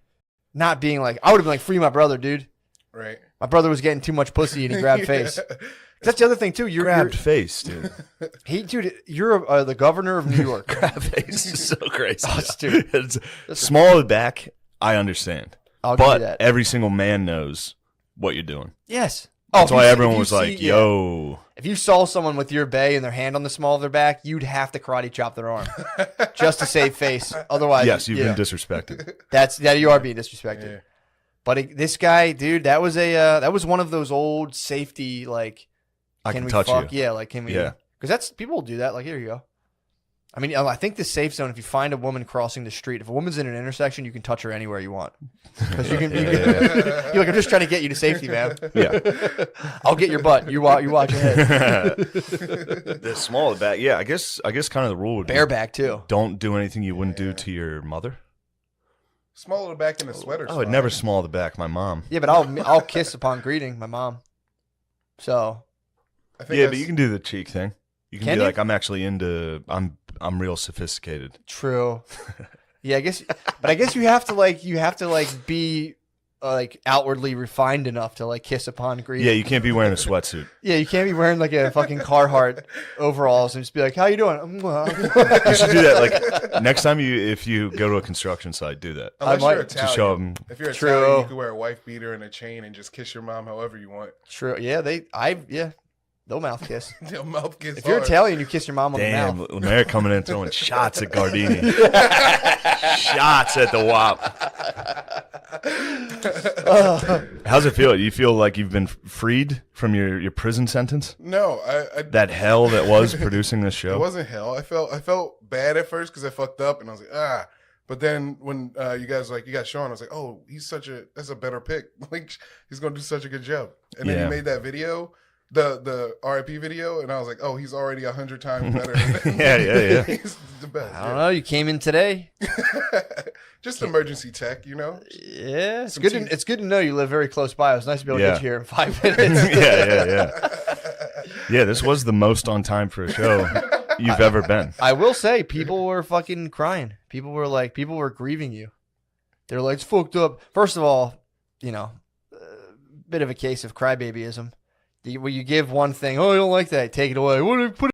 Speaker 2: Not being like, I would have been like, "Free my brother, dude."
Speaker 10: Right.
Speaker 2: My brother was getting too much pussy, and he grabbed face. That's the other thing too. You're
Speaker 1: Grabbed face, dude.
Speaker 2: You're the governor of New York.
Speaker 1: Grab face is so crazy.
Speaker 2: Oh, dude.
Speaker 1: It's small of the back, I understand.
Speaker 2: I'll give you
Speaker 1: But
Speaker 2: that.
Speaker 1: every single man knows what you're doing.
Speaker 2: Yes.
Speaker 1: That's
Speaker 2: if
Speaker 1: why
Speaker 2: you-
Speaker 1: everyone
Speaker 2: if you
Speaker 1: was like,
Speaker 2: see-
Speaker 1: yo.
Speaker 2: If you saw someone with your bae and their hand on the small of their back, you'd have to karate chop their arm just to save face. Otherwise,
Speaker 1: Yes, you've been disrespected.
Speaker 2: You are being disrespected.
Speaker 10: Yeah.
Speaker 2: But this guy, dude, that was one of those old safety like.
Speaker 1: I
Speaker 2: Can
Speaker 1: can
Speaker 2: we
Speaker 1: touch
Speaker 2: fuck?
Speaker 1: you.
Speaker 2: Yeah, like can we?
Speaker 1: Yeah.
Speaker 2: Because that's people will do that. Like here you go. I mean, I think the safe zone. If you find a woman crossing the street, if a woman's in an intersection, you can touch her anywhere you want. Because you can. You're like, I'm just trying to get you to safety, man.
Speaker 1: Yeah.
Speaker 2: I'll get your butt. You watch ahead.
Speaker 1: The small of the back. Yeah, I guess kind of the rule would be
Speaker 2: Bareback too.
Speaker 1: don't do anything you wouldn't do to your mother.
Speaker 10: Small of the back in the sweater.
Speaker 1: I would never small the back my mom.
Speaker 2: Yeah, but I'll kiss upon greeting my mom. So.
Speaker 10: I think
Speaker 1: Yeah, but you can do the cheek thing. You can
Speaker 2: Can
Speaker 1: be
Speaker 2: you?
Speaker 1: like, I'm actually into I'm real sophisticated.
Speaker 2: True. Yeah, I guess you have to be like outwardly refined enough to like kiss upon greeting.
Speaker 1: Yeah, you can't be wearing a sweatsuit.
Speaker 2: Yeah, you can't be wearing like a fucking Carhartt overalls and just be like, "How you doing?"
Speaker 1: You should do that. Like next time if you go to a construction site, do that.
Speaker 10: Unless
Speaker 2: I
Speaker 10: you're
Speaker 2: might-
Speaker 1: To
Speaker 10: Italian.
Speaker 1: show 'em-
Speaker 10: If you're
Speaker 2: True.
Speaker 10: Italian, you can wear a wife beater and a chain and just kiss your mom however you want.
Speaker 2: True. Yeah, they'll mouth kiss.
Speaker 10: Your mouth gets
Speaker 2: If you're
Speaker 10: hard.
Speaker 2: Italian, you kiss your mom on the
Speaker 1: Damn,
Speaker 2: mouth.
Speaker 1: Lemaire coming in throwing shots at Gardini. Shots at the WAP. How's it feel? Do you feel like you've been freed from your prison sentence?
Speaker 10: No, I
Speaker 1: That hell that was producing this
Speaker 10: it
Speaker 1: show?
Speaker 10: wasn't hell. I felt bad at first because I fucked up and I was like, ah. But then when you guys you got Sean, I was like, oh, that's a better pick. Like he's gonna do such a good job. And then
Speaker 1: Yeah.
Speaker 10: he made that video, the RIP video, and I was like, oh, he's already 100 times better.
Speaker 1: Yeah.
Speaker 10: He's the best.
Speaker 2: I don't know. You came in today.
Speaker 10: Just emergency tech, you know.
Speaker 2: Yeah, it's
Speaker 10: Some
Speaker 2: good.
Speaker 10: teeth.
Speaker 2: It's good to know you live very close by. It was nice to be able to
Speaker 1: Yeah.
Speaker 2: get you here in 5 minutes.
Speaker 1: Yeah. Yeah, this was the most on time for a show you've ever been.
Speaker 2: I will say, people were fucking crying. People were grieving you. They're like, it's fucked up. First of all, bit of a case of crybabyism. Where you give one thing, oh, I don't like that, take it away. What put